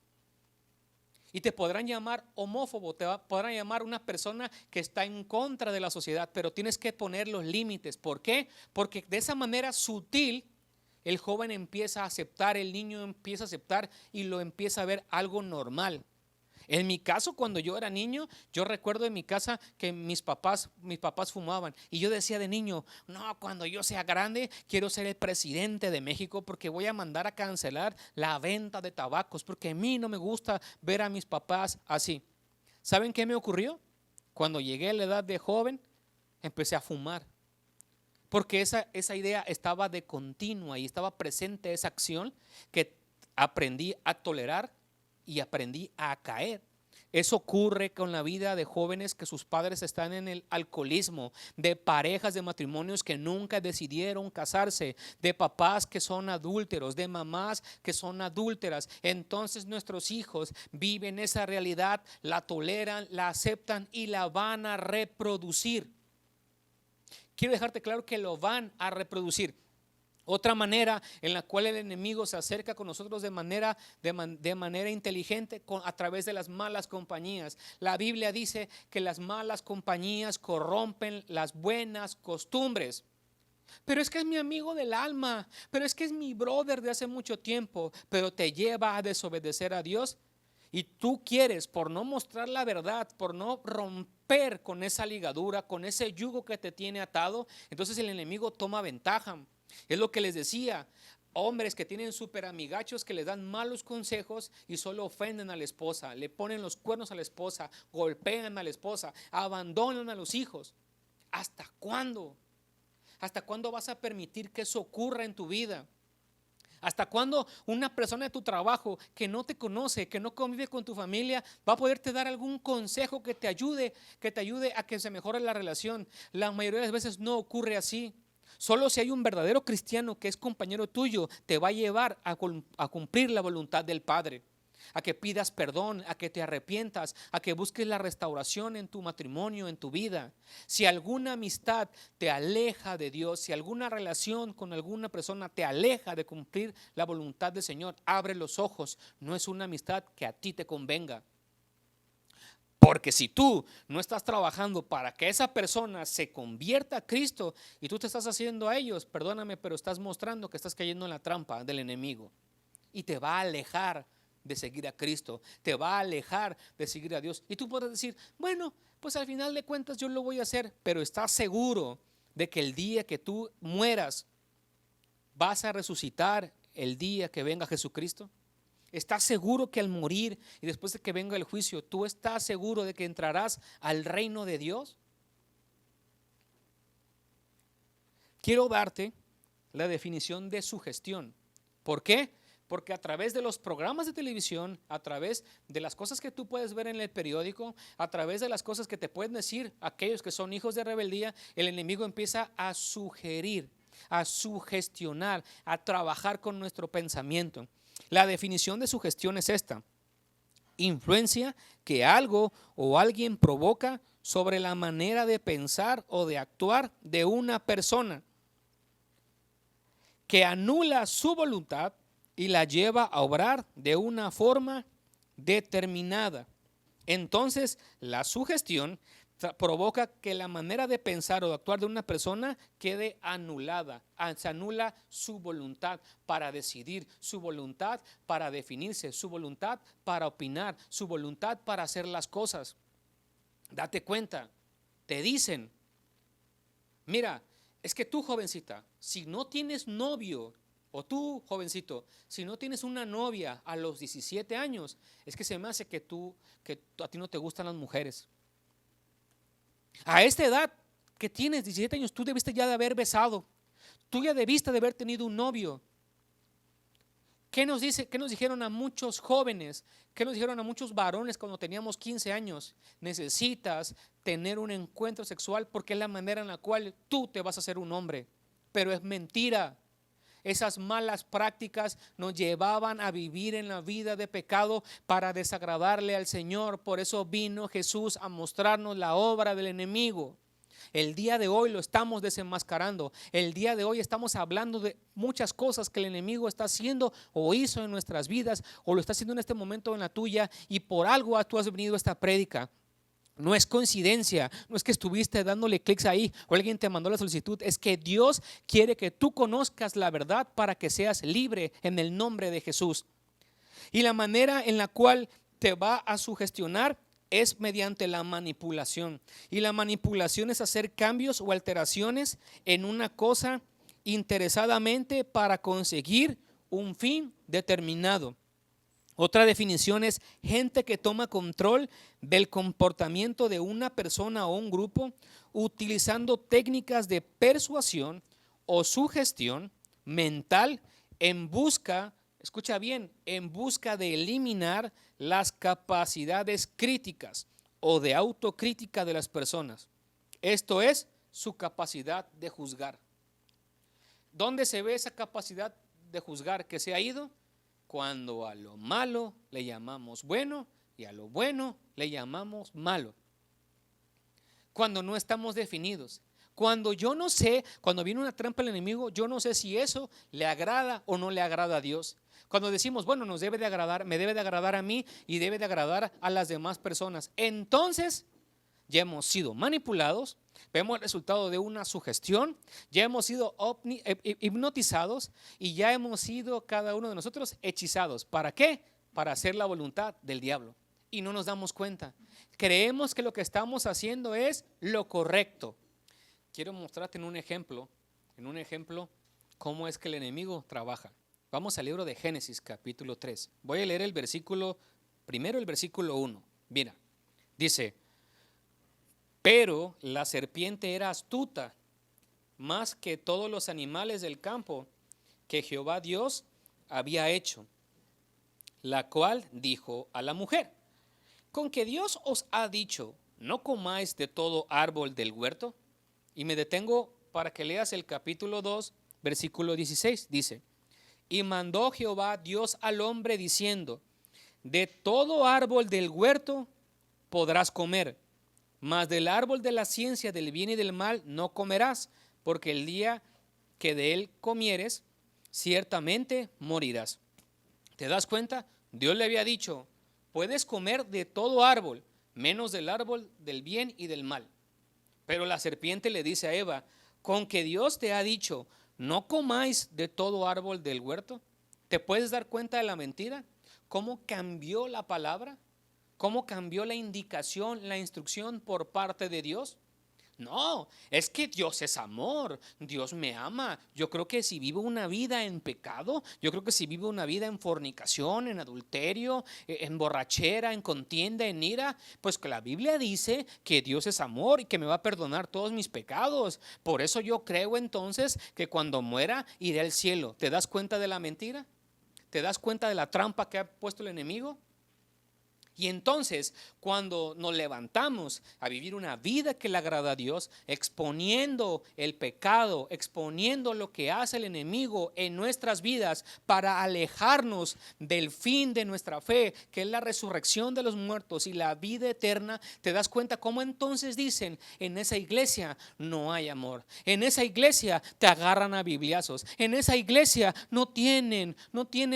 Y te podrán llamar homófobo, podrán llamar una persona que está en contra de la sociedad, pero tienes que poner los límites. ¿Por qué? Porque de esa manera sutil el joven empieza a aceptar, el niño empieza a aceptar y lo empieza a ver algo normal. En mi caso, cuando yo era niño, yo recuerdo en mi casa que mis papás fumaban y yo decía de niño, no, cuando yo sea grande quiero ser el presidente de México porque voy a mandar a cancelar la venta de tabacos porque a mí no me gusta ver a mis papás así. ¿Saben qué me ocurrió? Cuando llegué a la edad de joven, empecé a fumar porque esa idea estaba de continua y estaba presente esa acción que aprendí a tolerar y aprendí a caer. Eso ocurre con la vida de jóvenes que sus padres están en el alcoholismo, de parejas de matrimonios que nunca decidieron casarse, de papás que son adúlteros, de mamás que son adúlteras. Entonces nuestros hijos viven esa realidad, la toleran, la aceptan y la van a reproducir. Quiero dejarte claro que lo van a reproducir. Otra manera en la cual el enemigo se acerca con nosotros de manera inteligente a través de las malas compañías. La Biblia dice que las malas compañías corrompen las buenas costumbres. Pero es que es mi amigo del alma, pero es que es mi brother de hace mucho tiempo, pero te lleva a desobedecer a Dios. Y tú quieres, por no mostrar la verdad, por no romper con esa ligadura, con ese yugo que te tiene atado, entonces el enemigo toma ventaja. Es lo que les decía, hombres que tienen súper amigachos que les dan malos consejos y solo ofenden a la esposa, le ponen los cuernos a la esposa, golpean a la esposa, abandonan a los hijos. ¿Hasta cuándo? ¿Hasta cuándo vas a permitir que eso ocurra en tu vida? ¿Hasta cuándo una persona de tu trabajo que no te conoce, que no convive con tu familia, va a poderte dar algún consejo que te ayude a que se mejore la relación? La mayoría de las veces no ocurre así. Solo si hay un verdadero cristiano que es compañero tuyo, te va a llevar a cumplir la voluntad del Padre, a que pidas perdón, a que te arrepientas, a que busques la restauración en tu matrimonio, en tu vida. Si alguna amistad te aleja de Dios, si alguna relación con alguna persona te aleja de cumplir la voluntad del Señor, abre los ojos. No es una amistad que a ti te convenga. Porque si tú no estás trabajando para que esa persona se convierta a Cristo y tú te estás haciendo a ellos, perdóname, pero estás mostrando que estás cayendo en la trampa del enemigo y te va a alejar de seguir a Cristo, te va a alejar de seguir a Dios. Y tú puedes decir, bueno, pues al final de cuentas yo lo voy a hacer, pero ¿estás seguro de que el día que tú mueras vas a resucitar el día que venga Jesucristo? ¿Estás seguro que al morir y después de que venga el juicio, tú estás seguro de que entrarás al reino de Dios? Quiero darte la definición de sugestión. ¿Por qué? Porque a través de los programas de televisión, a través de las cosas que tú puedes ver en el periódico, a través de las cosas que te pueden decir aquellos que son hijos de rebeldía, el enemigo empieza a sugerir, a sugestionar, a trabajar con nuestro pensamiento. La definición de sugestión es esta: influencia que algo o alguien provoca sobre la manera de pensar o de actuar de una persona, que anula su voluntad y la lleva a obrar de una forma determinada. Entonces, la sugestión provoca que la manera de pensar o de actuar de una persona quede anulada. Se anula su voluntad para decidir, su voluntad para definirse, su voluntad para opinar, su voluntad para hacer las cosas. Date cuenta, te dicen, mira, es que tú, jovencita, si no tienes novio, o tú, jovencito, si no tienes una novia a los 17 años, es que se me hace que a ti no te gustan las mujeres. A esta edad que tienes 17 años, tú debiste ya de haber besado, tú ya debiste de haber tenido un novio. ¿Qué nos dijeron a muchos jóvenes? ¿Qué nos dijeron a muchos varones cuando teníamos 15 años? Necesitas tener un encuentro sexual porque es la manera en la cual tú te vas a hacer un hombre. Pero es mentira. Esas malas prácticas nos llevaban a vivir en la vida de pecado para desagradarle al Señor. Por eso vino Jesús a mostrarnos la obra del enemigo. El día de hoy lo estamos desenmascarando. El día de hoy estamos hablando de muchas cosas que el enemigo está haciendo o hizo en nuestras vidas o lo está haciendo en este momento en la tuya, y por algo tú has venido a esta prédica. No es coincidencia, no es que estuviste dándole clics ahí o alguien te mandó la solicitud, es que Dios quiere que tú conozcas la verdad para que seas libre en el nombre de Jesús. Y la manera en la cual te va a sugestionar es mediante la manipulación. Y la manipulación es hacer cambios o alteraciones en una cosa interesadamente para conseguir un fin determinado. Otra definición es gente que toma control del comportamiento de una persona o un grupo utilizando técnicas de persuasión o sugestión mental en busca, escucha bien, en busca de eliminar las capacidades críticas o de autocrítica de las personas. Esto es su capacidad de juzgar. ¿Dónde se ve esa capacidad de juzgar que se ha ido? Cuando a lo malo le llamamos bueno y a lo bueno le llamamos malo. Cuando no estamos definidos. Cuando yo no sé, cuando viene una trampa del enemigo, yo no sé si eso le agrada o no le agrada a Dios. Cuando decimos, bueno, nos debe de agradar, me debe de agradar a mí y debe de agradar a las demás personas. Entonces, ya hemos sido manipulados, vemos el resultado de una sugestión, ya hemos sido hipnotizados y ya hemos sido cada uno de nosotros hechizados. ¿Para qué? Para hacer la voluntad del diablo. y no nos damos cuenta. Creemos que lo que estamos haciendo es lo correcto. Quiero mostrarte en un ejemplo, cómo es que el enemigo trabaja. Vamos al libro de Génesis, capítulo 3. Voy a leer el versículo 1. Mira, dice: pero la serpiente era astuta más que todos los animales del campo que Jehová Dios había hecho, la cual dijo a la mujer: ¿con que Dios os ha dicho, no comáis de todo árbol del huerto? Y me detengo para que leas el capítulo 2, versículo 16. Dice: y mandó Jehová Dios al hombre diciendo: de todo árbol del huerto podrás comer, mas del árbol de la ciencia del bien y del mal no comerás, porque el día que de él comieres, ciertamente morirás. ¿Te das cuenta? Dios le había dicho: puedes comer de todo árbol, menos del árbol del bien y del mal. Pero la serpiente le dice a Eva: con que Dios te ha dicho, no comáis de todo árbol del huerto. ¿Te puedes dar cuenta de la mentira? ¿Cómo cambió la palabra? ¿Cómo cambió la indicación, la instrucción por parte de Dios? No, es que Dios es amor, Dios me ama. Yo creo que si vivo una vida en pecado, yo creo que si vivo una vida en fornicación, en adulterio, en borrachera, en contienda, en ira, pues que la Biblia dice que Dios es amor y que me va a perdonar todos mis pecados. Por eso yo creo entonces que cuando muera iré al cielo. ¿Te das cuenta de la mentira? ¿Te das cuenta de la trampa que ha puesto el enemigo? Y entonces, cuando nos levantamos a vivir una vida que le agrada a Dios, exponiendo el pecado, exponiendo lo que hace el enemigo en nuestras vidas para alejarnos del fin de nuestra fe, que es la resurrección de los muertos y la vida eterna, te das cuenta cómo entonces dicen: en esa iglesia no hay amor, en esa iglesia te agarran a bibliazos, en esa iglesia no tienen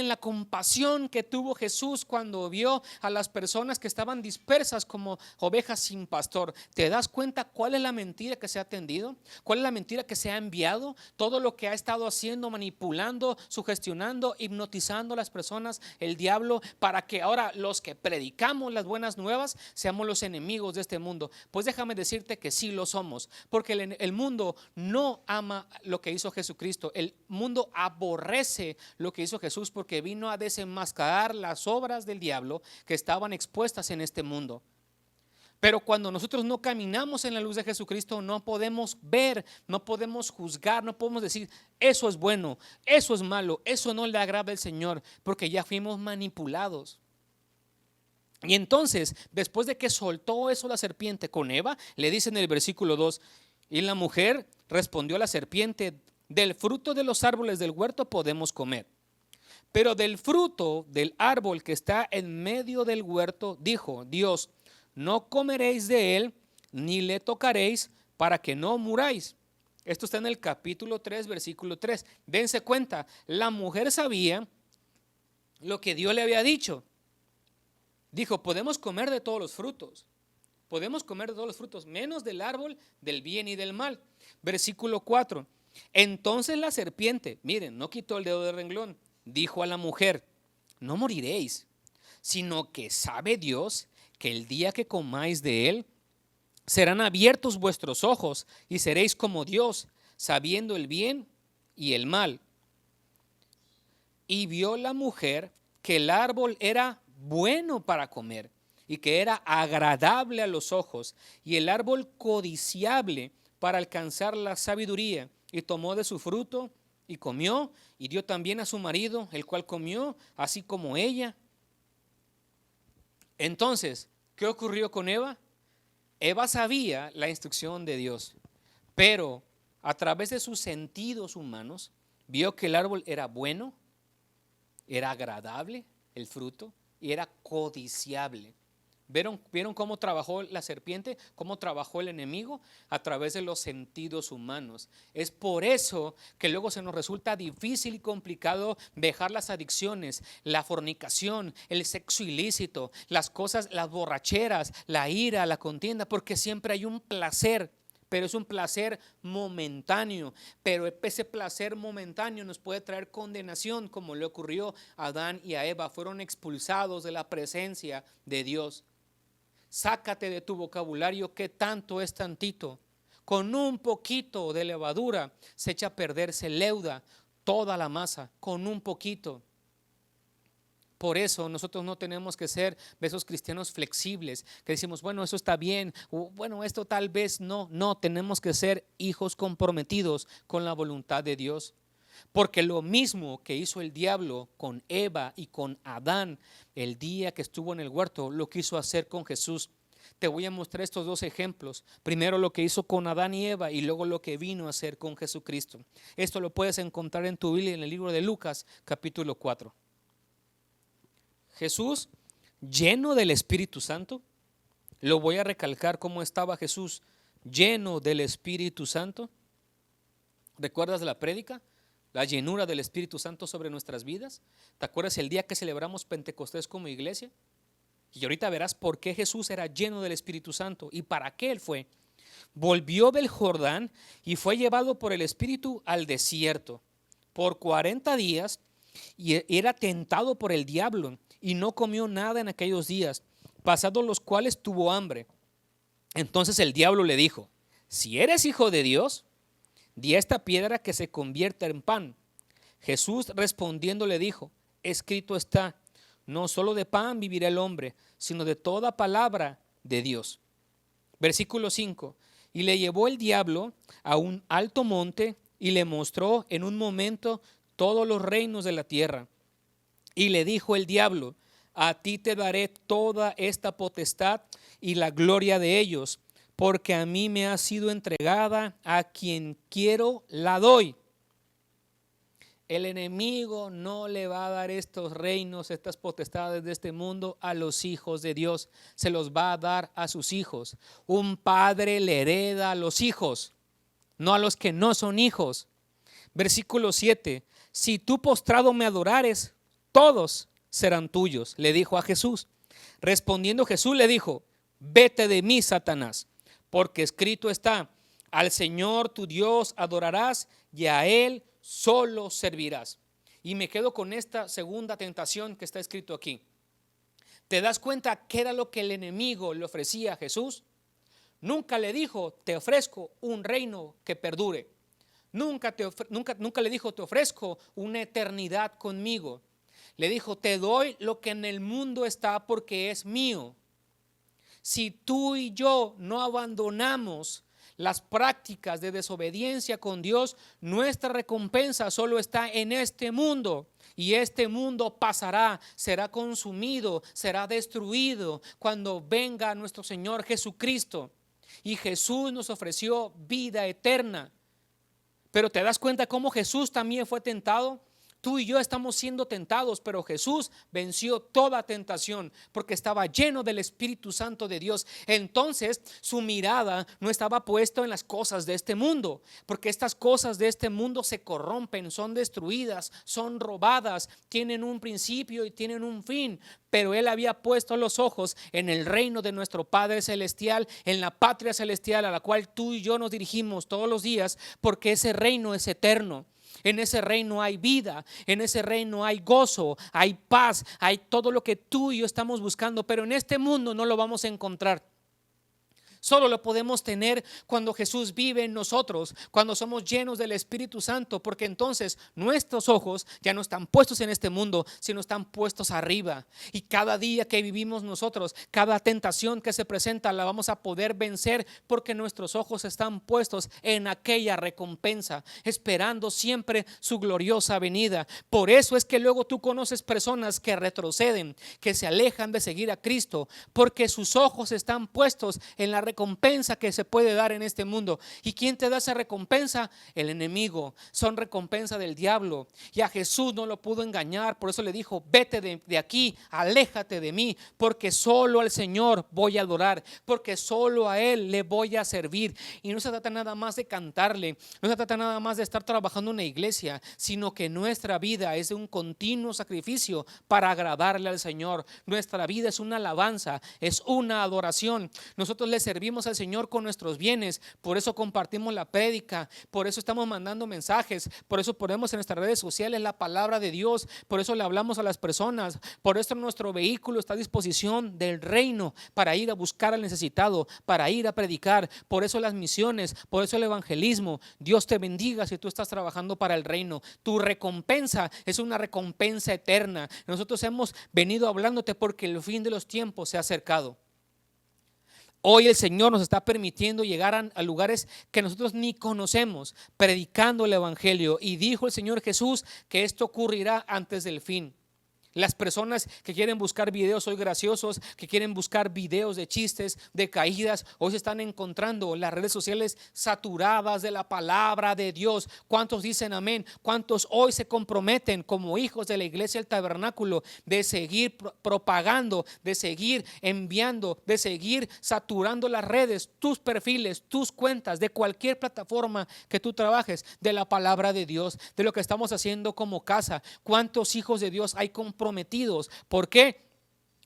la compasión que tuvo Jesús cuando vio a las personas que estaban dispersas como ovejas sin pastor. ¿Te das cuenta cuál es la mentira que se ha tendido? ¿Cuál es la mentira que se ha enviado? Todo lo que ha estado haciendo, manipulando, sugestionando, hipnotizando a las personas, el diablo, para que ahora los que predicamos las buenas nuevas seamos los enemigos de este mundo. Pues déjame decirte que sí lo somos, porque el mundo no ama lo que hizo Jesucristo. El mundo aborrece lo que hizo Jesús, porque vino a desenmascarar las obras del diablo que estaban expuestas en este mundo. Pero cuando nosotros no caminamos en la luz de Jesucristo, no podemos ver, no podemos juzgar, no podemos decir: eso es bueno, eso es malo, eso no le agrada al Señor, porque ya fuimos manipulados. Y entonces, después de que soltó eso la serpiente con Eva, le dice en el versículo 2: y la mujer respondió a la serpiente: del fruto de los árboles del huerto podemos comer, pero del fruto del árbol que está en medio del huerto, dijo Dios: no comeréis de él, ni le tocaréis, para que no muráis. Esto está en el capítulo 3, versículo 3. Dense cuenta, la mujer sabía lo que Dios le había dicho. Dijo: podemos comer de todos los frutos. Podemos comer de todos los frutos, menos del árbol del bien y del mal. Versículo 4. Entonces la serpiente, miren, no quitó el dedo del renglón, dijo a la mujer: no moriréis, sino que sabe Dios que el día que comáis de él, serán abiertos vuestros ojos y seréis como Dios, sabiendo el bien y el mal. Y vio la mujer que el árbol era bueno para comer y que era agradable a los ojos, y el árbol codiciable para alcanzar la sabiduría, y tomó de su fruto y comió, y dio también a su marido, el cual comió, así como ella. Entonces, ¿qué ocurrió con Eva? Eva sabía la instrucción de Dios, pero a través de sus sentidos humanos vio que el árbol era bueno, era agradable el fruto y era codiciable. ¿Vieron cómo trabajó la serpiente? ¿Cómo trabajó el enemigo? A través de los sentidos humanos. Es por eso que luego se nos resulta difícil y complicado dejar las adicciones, la fornicación, el sexo ilícito, las cosas, las borracheras, la ira, la contienda, porque siempre hay un placer. pero es un placer momentáneo. Pero ese placer momentáneo nos puede traer condenación, como le ocurrió a Adán y a Eva. Fueron expulsados de la presencia de Dios. Sácate de tu vocabulario qué tanto es tantito. Con un poquito de levadura se echa a perder, se leuda toda la masa, con un poquito. Por eso nosotros no tenemos que ser de esos cristianos flexibles que decimos, bueno, eso está bien, o bueno, esto tal vez no. No, tenemos que ser hijos comprometidos con la voluntad de Dios. Porque lo mismo que hizo el diablo con Eva y con Adán el día que estuvo en el huerto, lo quiso hacer con Jesús. Te voy a mostrar estos dos ejemplos. Primero lo que hizo con Adán y Eva y luego lo que vino a hacer con Jesucristo. Esto lo puedes encontrar en tu Biblia en el libro de Lucas, capítulo 4. Jesús, lleno del Espíritu Santo, lo voy a recalcar cómo estaba Jesús, lleno del Espíritu Santo. ¿Recuerdas la prédica? La llenura del Espíritu Santo sobre nuestras vidas. ¿Te acuerdas el día que celebramos Pentecostés como iglesia? Y ahorita verás por qué Jesús era lleno del Espíritu Santo y para qué él fue. Volvió del Jordán y fue llevado por el Espíritu al desierto por 40 días y era tentado por el diablo y no comió nada en aquellos días, pasados los cuales tuvo hambre. Entonces el diablo le dijo, si eres hijo de Dios, di a esta piedra que se convierta en pan. Jesús respondiendo le dijo, escrito está, no solo de pan vivirá el hombre, sino de toda palabra de Dios. Versículo 5, y le llevó el diablo a un alto monte y le mostró en un momento todos los reinos de la tierra. Y le dijo el diablo, a ti te daré toda esta potestad y la gloria de ellos, porque a mí me ha sido entregada, a quien quiero la doy. El enemigo no le va a dar estos reinos, estas potestades de este mundo a los hijos de Dios. Se los va a dar a sus hijos. Un padre le hereda a los hijos, no a los que no son hijos. Versículo 7. Si tú postrado me adorares, todos serán tuyos, le dijo a Jesús. Respondiendo Jesús le dijo, vete de mí, Satanás, porque escrito está, al Señor tu Dios adorarás y a Él solo servirás. Y me quedo con esta segunda tentación que está escrito aquí. ¿Te das cuenta qué era lo que el enemigo le ofrecía a Jesús? Nunca le dijo, te ofrezco un reino que perdure. Nunca le dijo, te ofrezco una eternidad conmigo. Le dijo, te doy lo que en el mundo está porque es mío. Si tú y yo no abandonamos las prácticas de desobediencia con Dios, nuestra recompensa solo está en este mundo. Y este mundo pasará, será consumido, será destruido cuando venga nuestro Señor Jesucristo. Y Jesús nos ofreció vida eterna. Pero ¿te das cuenta cómo Jesús también fue tentado? Tú y yo estamos siendo tentados, pero Jesús venció toda tentación porque estaba lleno del Espíritu Santo de Dios. Entonces su mirada no estaba puesta en las cosas de este mundo, porque estas cosas de este mundo se corrompen, son destruidas, son robadas, tienen un principio y tienen un fin. Pero él había puesto los ojos en el reino de nuestro Padre Celestial, en la patria celestial a la cual tú y yo nos dirigimos todos los días, porque ese reino es eterno. En ese reino hay vida, en ese reino hay gozo, hay paz, hay todo lo que tú y yo estamos buscando, pero en este mundo no lo vamos a encontrar. Solo lo podemos tener cuando Jesús vive en nosotros, cuando somos llenos del Espíritu Santo, porque entonces nuestros ojos ya no están puestos en este mundo, sino están puestos arriba. Y cada día que vivimos nosotros, cada tentación que se presenta la vamos a poder vencer, porque nuestros ojos están puestos en aquella recompensa, esperando siempre su gloriosa venida. Por eso es que luego tú conoces personas que retroceden, que se alejan de seguir a Cristo, porque sus ojos están puestos en la recompensa que se puede dar en este mundo. ¿Y quién te da esa recompensa? El enemigo. Son recompensa del diablo. Y a Jesús no lo pudo engañar. Por eso le dijo, vete de aquí, aléjate de mí, porque solo al Señor voy a adorar, porque solo a Él le voy a servir. Y no se trata nada más de cantarle, no se trata nada más de estar trabajando en una iglesia, sino que nuestra vida es de un continuo sacrificio para agradarle al Señor. Nuestra vida es una alabanza, es una adoración. Nosotros le servimos servimos al Señor con nuestros bienes, por eso compartimos la prédica, por eso estamos mandando mensajes, por eso ponemos en nuestras redes sociales la palabra de Dios, por eso le hablamos a las personas, por eso nuestro vehículo está a disposición del reino para ir a buscar al necesitado, para ir a predicar, por eso las misiones, por eso el evangelismo. Dios te bendiga si tú estás trabajando para el reino. Tu recompensa es una recompensa eterna. Nosotros hemos venido hablándote porque el fin de los tiempos se ha acercado. Hoy el Señor nos está permitiendo llegar a lugares que nosotros ni conocemos, predicando el evangelio. Y dijo el Señor Jesús que esto ocurrirá antes del fin. Las personas que quieren buscar videos hoy graciosos, que quieren buscar videos de chistes, de caídas, hoy se están encontrando las redes sociales saturadas de la palabra de Dios. ¿Cuántos dicen amén? ¿Cuántos hoy se comprometen como hijos de la iglesia del tabernáculo de seguir propagando, de seguir enviando, de seguir saturando las redes, tus perfiles, tus cuentas, de cualquier plataforma que tú trabajes, de la palabra de Dios, de lo que estamos haciendo como casa? ¿Cuántos hijos de Dios hay comprometidos? ¿Por qué?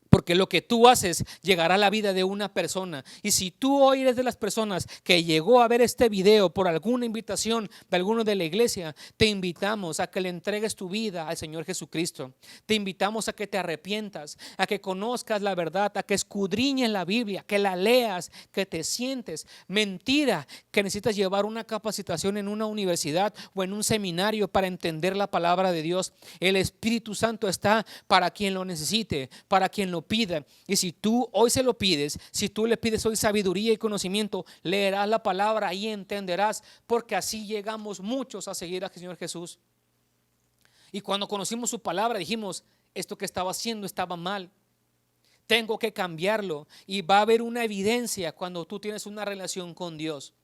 Porque lo que tú haces llegará a la vida de una persona. Y si tú hoy eres de las personas que llegó a ver este video por alguna invitación de alguno de la iglesia, te invitamos a que le entregues tu vida al Señor Jesucristo. Te invitamos a que te arrepientas, a que conozcas la verdad, a que escudriñes la Biblia, que la leas, que te sientes. Mentira que necesitas llevar una capacitación en una universidad o en un seminario para entender la palabra de Dios. El Espíritu Santo está para quien lo necesite, para quien lo pida. Y si tú hoy se lo pides, si tú le pides hoy sabiduría y conocimiento, leerás la palabra y entenderás, porque así llegamos muchos a seguir al Señor Jesús. Y cuando conocimos su palabra dijimos, esto que estaba haciendo estaba mal, tengo que cambiarlo. Y va a haber una evidencia cuando tú tienes una relación con Dios.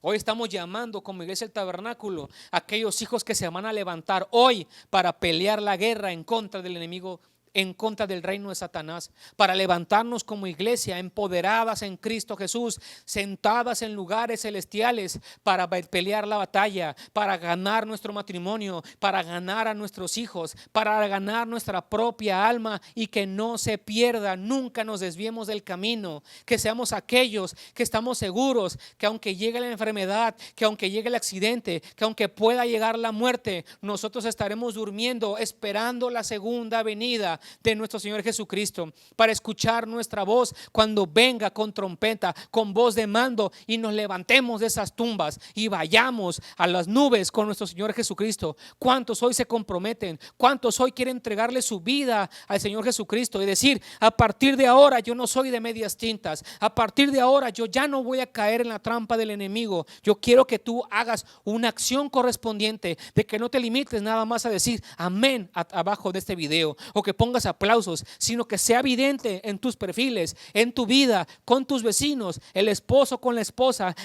Hoy estamos llamando como iglesia del tabernáculo a aquellos hijos que se van a levantar hoy para pelear la guerra en contra del enemigo, en contra del reino de Satanás, para levantarnos como iglesia empoderadas en Cristo Jesús, sentadas en lugares celestiales para pelear la batalla, para ganar nuestro matrimonio, para ganar a nuestros hijos, para ganar nuestra propia alma y que no se pierda, nunca nos desviemos del camino, que seamos aquellos que estamos seguros que aunque llegue la enfermedad, que aunque llegue el accidente, que aunque pueda llegar la muerte, nosotros estaremos durmiendo esperando la segunda venida de nuestro Señor Jesucristo, para escuchar nuestra voz cuando venga con trompeta, con voz de mando, y nos levantemos de esas tumbas y vayamos a las nubes con nuestro Señor Jesucristo. ¿Cuántos hoy se comprometen? ¿Cuántos hoy quieren entregarle su vida al Señor Jesucristo y decir, a partir de ahora yo no soy de medias tintas, a partir de ahora yo ya no voy a caer en la trampa del enemigo? Yo quiero que tú hagas una acción correspondiente, de que no te limites nada más a decir amén abajo de este video, o que pongas aplausos, sino que sea evidente en tus perfiles, en tu vida, con tus vecinos, el esposo con la esposa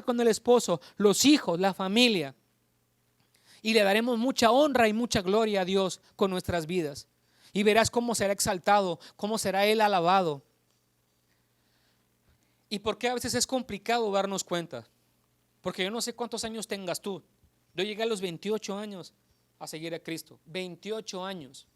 con el esposo, los hijos, la familia. Y le daremos mucha honra y mucha gloria a Dios con nuestras vidas. Y verás cómo será exaltado, cómo será Él alabado. ¿Y por qué a veces es complicado darnos cuenta? Porque yo no sé cuántos años tengas tú. Yo llegué a los 28 años a seguir a Cristo. 28 años.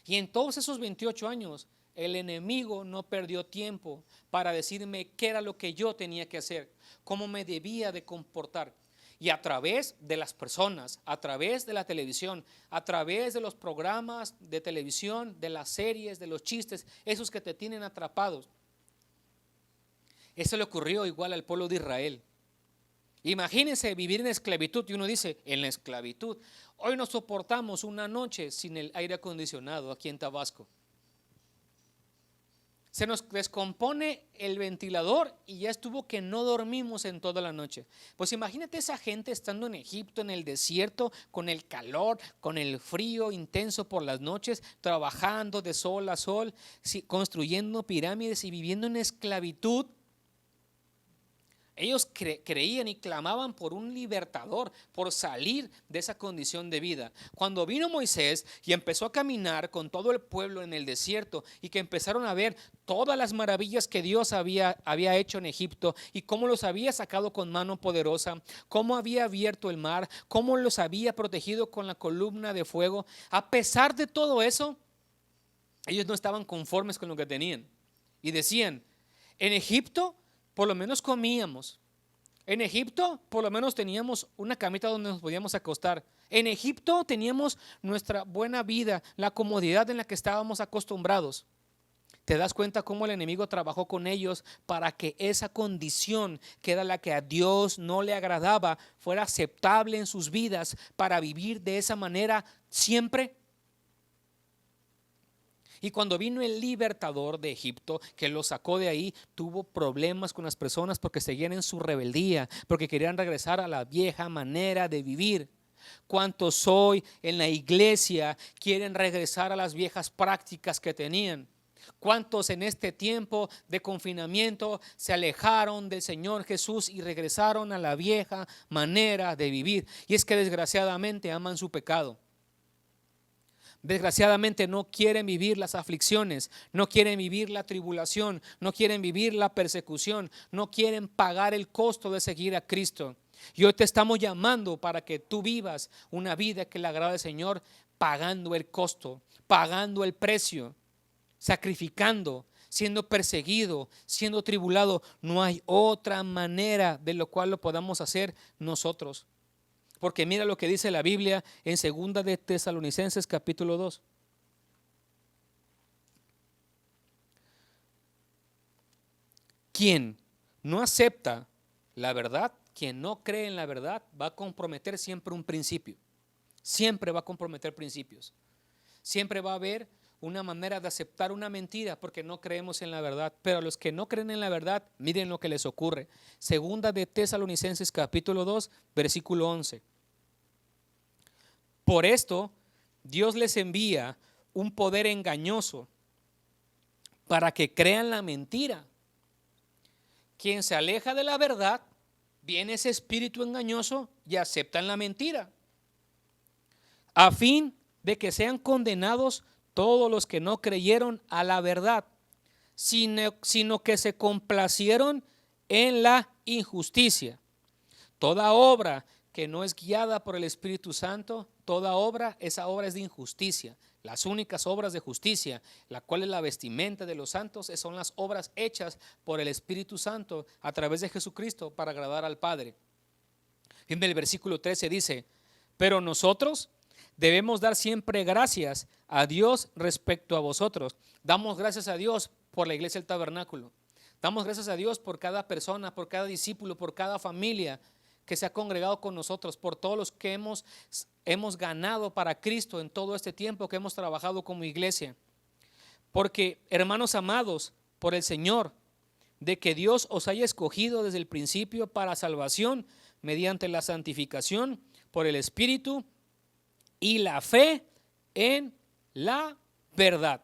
Y en todos esos 28 años, el enemigo no perdió tiempo para decirme qué era lo que yo tenía que hacer, cómo me debía de comportar. Y a través de las personas, a través de la televisión, a través de los programas de televisión, de las series, de los chistes, esos que te tienen atrapados. Eso le ocurrió igual al pueblo de Israel. Imagínense vivir en esclavitud, y uno dice, en la esclavitud, hoy no soportamos una noche sin el aire acondicionado aquí en Tabasco. Se nos descompone el ventilador y ya estuvo que no dormimos en toda la noche. Pues imagínate esa gente estando en Egipto, en el desierto, con el calor, con el frío intenso por las noches, trabajando de sol a sol, construyendo pirámides y viviendo en esclavitud. Ellos creían y clamaban por un libertador, por salir de esa condición de vida. Cuando vino Moisés y empezó a caminar con todo el pueblo en el desierto, y que empezaron a ver todas las maravillas que Dios había hecho en Egipto, y cómo los había sacado con mano poderosa, cómo había abierto el mar, cómo los había protegido con la columna de fuego, a pesar de todo eso, ellos no estaban conformes con lo que tenían y decían, En Egipto por lo menos comíamos. En Egipto por lo menos teníamos una camita donde nos podíamos acostar. En Egipto teníamos nuestra buena vida, la comodidad en la que estábamos acostumbrados. ¿Te das cuenta cómo el enemigo trabajó con ellos para que esa condición, que era la que a Dios no le agradaba, fuera aceptable en sus vidas para vivir de esa manera siempre? Y cuando vino el libertador de Egipto, que lo sacó de ahí, tuvo problemas con las personas porque seguían en su rebeldía, porque querían regresar a la vieja manera de vivir. ¿Cuántos hoy en la iglesia quieren regresar a las viejas prácticas que tenían? ¿Cuántos en este tiempo de confinamiento se alejaron del Señor Jesús y regresaron a la vieja manera de vivir? Y es que desgraciadamente aman su pecado. Desgraciadamente no quieren vivir las aflicciones, no quieren vivir la tribulación, no quieren vivir la persecución, no quieren pagar el costo de seguir a Cristo. Y hoy te estamos llamando para que tú vivas una vida que le agrade al Señor, pagando el costo, pagando el precio, sacrificando, siendo perseguido, siendo tribulado. No hay otra manera de lo cual lo podamos hacer nosotros. Porque mira lo que dice la Biblia en 2 de Tesalonicenses capítulo 2. Quien no acepta la verdad, quien no cree en la verdad, va a comprometer siempre un principio. Siempre va a comprometer principios. Siempre va a haber una manera de aceptar una mentira porque no creemos en la verdad. Pero a los que no creen en la verdad, miren lo que les ocurre. 2 de Tesalonicenses capítulo 2, versículo 11. Por esto, Dios les envía un poder engañoso para que crean la mentira. Quien se aleja de la verdad, viene ese espíritu engañoso y aceptan la mentira, a fin de que sean condenados todos los que no creyeron a la verdad, sino que se complacieron en la injusticia. Toda obra que no es guiada por el Espíritu Santo, toda obra, esa obra es de injusticia. Las únicas obras de justicia, la cual es la vestimenta de los santos, son las obras hechas por el Espíritu Santo a través de Jesucristo para agradar al Padre. En el versículo 13 dice, pero nosotros debemos dar siempre gracias a Dios respecto a vosotros. Damos gracias a Dios por la iglesia del tabernáculo. Damos gracias a Dios por cada persona, por cada discípulo, por cada familia que se ha congregado con nosotros, por todos los que hemos ganado para Cristo en todo este tiempo que hemos trabajado como iglesia. Porque, hermanos amados, por el Señor, de que Dios os haya escogido desde el principio para salvación, mediante la santificación por el Espíritu y la fe en la verdad.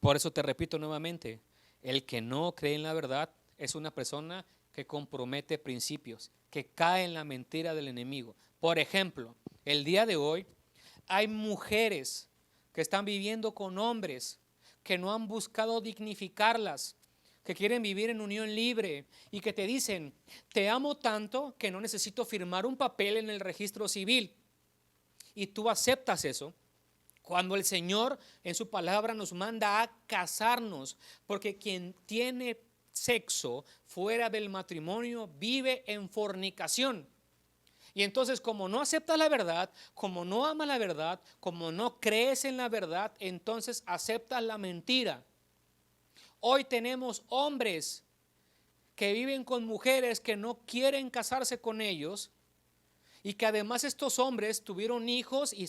Por eso te repito nuevamente, el que no cree en la verdad es una persona que compromete principios, que cae en la mentira del enemigo. Por ejemplo, el día de hoy hay mujeres que están viviendo con hombres que no han buscado dignificarlas, que quieren vivir en unión libre y que te dicen, te amo tanto que no necesito firmar un papel en el registro civil. Y tú aceptas eso. Cuando el Señor en su palabra nos manda a casarnos, porque quien tiene sexo fuera del matrimonio vive en fornicación. Y entonces, como no aceptas la verdad, como no amas la verdad, como no crees en la verdad, entonces aceptas la mentira. Hoy tenemos hombres que viven con mujeres que no quieren casarse con ellos, y que además estos hombres tuvieron hijos y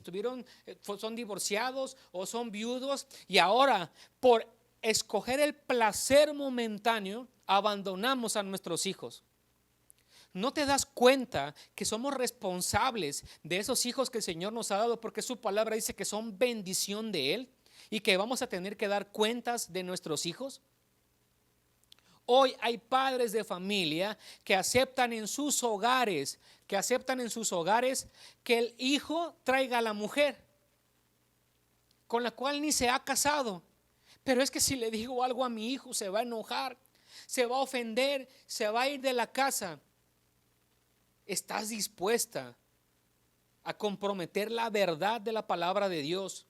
son divorciados o son viudos, y ahora por escoger el placer momentáneo abandonamos a nuestros hijos. ¿No te das cuenta que somos responsables de esos hijos que el Señor nos ha dado, porque su palabra dice que son bendición de Él y que vamos a tener que dar cuentas de nuestros hijos? Hoy hay padres de familia que aceptan en sus hogares, que el hijo traiga a la mujer con la cual ni se ha casado. Pero es que si le digo algo a mi hijo se va a enojar, se va a ofender, se va a ir de la casa. ¿Estás dispuesta a comprometer la verdad de la palabra de Dios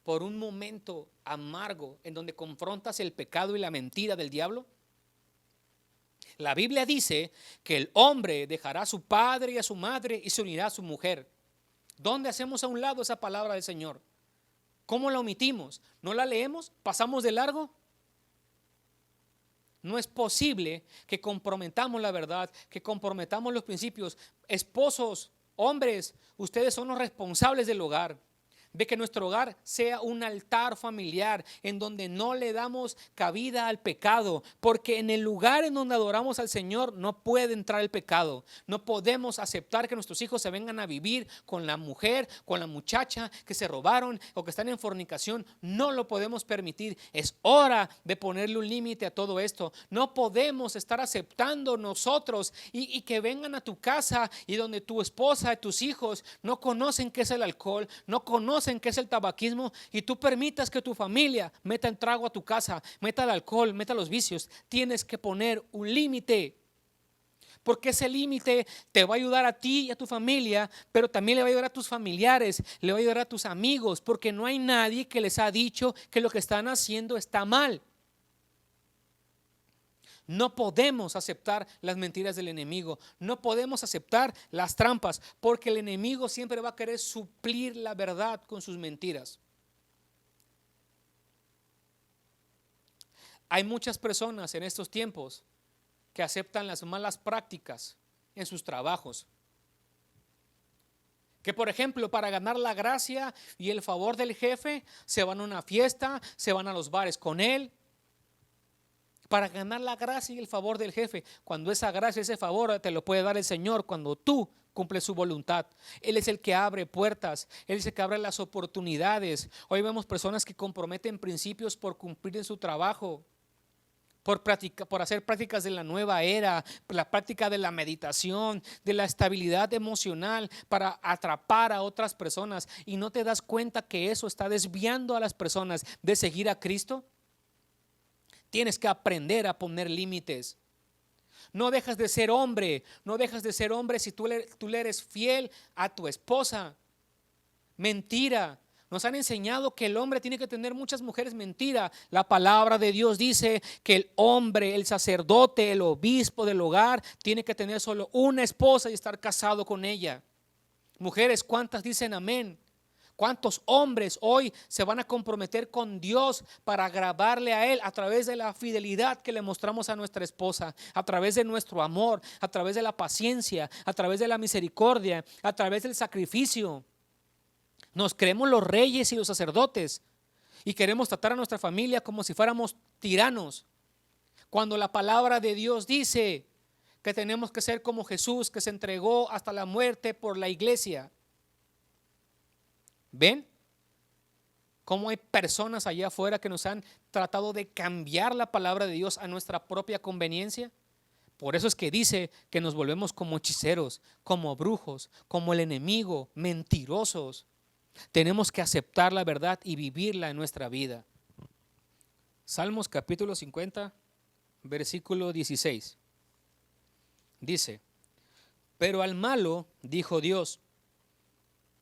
por un momento amargo en donde confrontas el pecado y la mentira del diablo? La Biblia dice que el hombre dejará a su padre y a su madre y se unirá a su mujer. ¿Dónde hacemos a un lado esa palabra del Señor? ¿Cómo la omitimos? ¿No la leemos? ¿Pasamos de largo? No es posible que comprometamos la verdad, que comprometamos los principios. Esposos, hombres, ustedes son los responsables del hogar. De que nuestro hogar sea un altar familiar en donde no le damos cabida al pecado, porque en el lugar en donde adoramos al Señor no puede entrar el pecado. No podemos aceptar que nuestros hijos se vengan a vivir con la mujer, con la muchacha que se robaron o que están en fornicación. No lo podemos permitir. Es hora de ponerle un límite a todo esto. No podemos estar aceptando nosotros y que vengan a tu casa y donde tu esposa y tus hijos no conocen qué es el alcohol, no conocen qué es el tabaquismo, y tú permitas que tu familia meta el trago a tu casa, meta el alcohol, meta los vicios. Tienes que poner un límite, porque ese límite te va a ayudar a ti y a tu familia, pero también le va a ayudar a tus familiares, le va a ayudar a tus amigos, porque no hay nadie que les ha dicho que lo que están haciendo está mal. No podemos aceptar las mentiras del enemigo, no podemos aceptar las trampas, porque el enemigo siempre va a querer suplir la verdad con sus mentiras. Hay muchas personas en estos tiempos que aceptan las malas prácticas en sus trabajos. Que por ejemplo, para ganar la gracia y el favor del jefe, se van a una fiesta, se van a los bares con él, para ganar la gracia y el favor del jefe, cuando esa gracia, ese favor te lo puede dar el Señor cuando tú cumples su voluntad. Él es el que abre puertas, Él es el que abre las oportunidades. Hoy vemos personas que comprometen principios por cumplir en su trabajo, por hacer prácticas de la nueva era, por la práctica de la meditación, de la estabilidad emocional, para atrapar a otras personas, y no te das cuenta que eso está desviando a las personas de seguir a Cristo. Tienes que aprender a poner límites. No dejas de ser hombre, no dejas de ser hombre si tú le eres fiel a tu esposa. Mentira. Nos han enseñado que el hombre tiene que tener muchas mujeres. Mentira. La palabra de Dios dice que el hombre, el sacerdote, el obispo del hogar tiene que tener solo una esposa y estar casado con ella. Mujeres, ¿cuántas dicen amén? ¿Cuántos hombres hoy se van a comprometer con Dios para agradarle a Él a través de la fidelidad que le mostramos a nuestra esposa, a través de nuestro amor, a través de la paciencia, a través de la misericordia, a través del sacrificio? Nos creemos los reyes y los sacerdotes y queremos tratar a nuestra familia como si fuéramos tiranos, cuando la palabra de Dios dice que tenemos que ser como Jesús, que se entregó hasta la muerte por la iglesia. ¿Ven cómo hay personas allá afuera que nos han tratado de cambiar la palabra de Dios a nuestra propia conveniencia? Por eso es que dice que nos volvemos como hechiceros, como brujos, como el enemigo, mentirosos. Tenemos que aceptar la verdad y vivirla en nuestra vida. Salmos capítulo 50, versículo 16. Dice: pero al malo dijo Dios: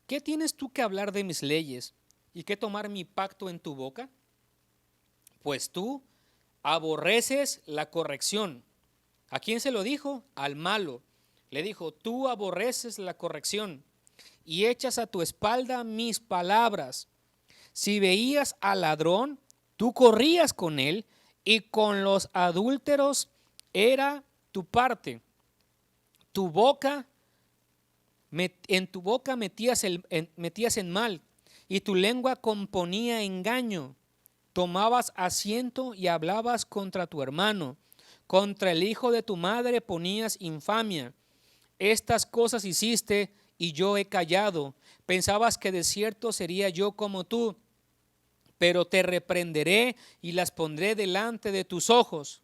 ¿qué tienes tú que hablar de mis leyes y que tomar mi pacto en tu boca? Pues tú aborreces la corrección. ¿A quién se lo dijo? Al malo. Le dijo: tú aborreces la corrección y echas a tu espalda mis palabras. Si veías al ladrón, tú corrías con él, y con los adúlteros era tu parte. Tu boca En tu boca metías en mal, y tu lengua componía engaño. Tomabas asiento y hablabas contra tu hermano. Contra el hijo de tu madre ponías infamia. Estas cosas hiciste y yo he callado. Pensabas que de cierto sería yo como tú, pero te reprenderé y las pondré delante de tus ojos.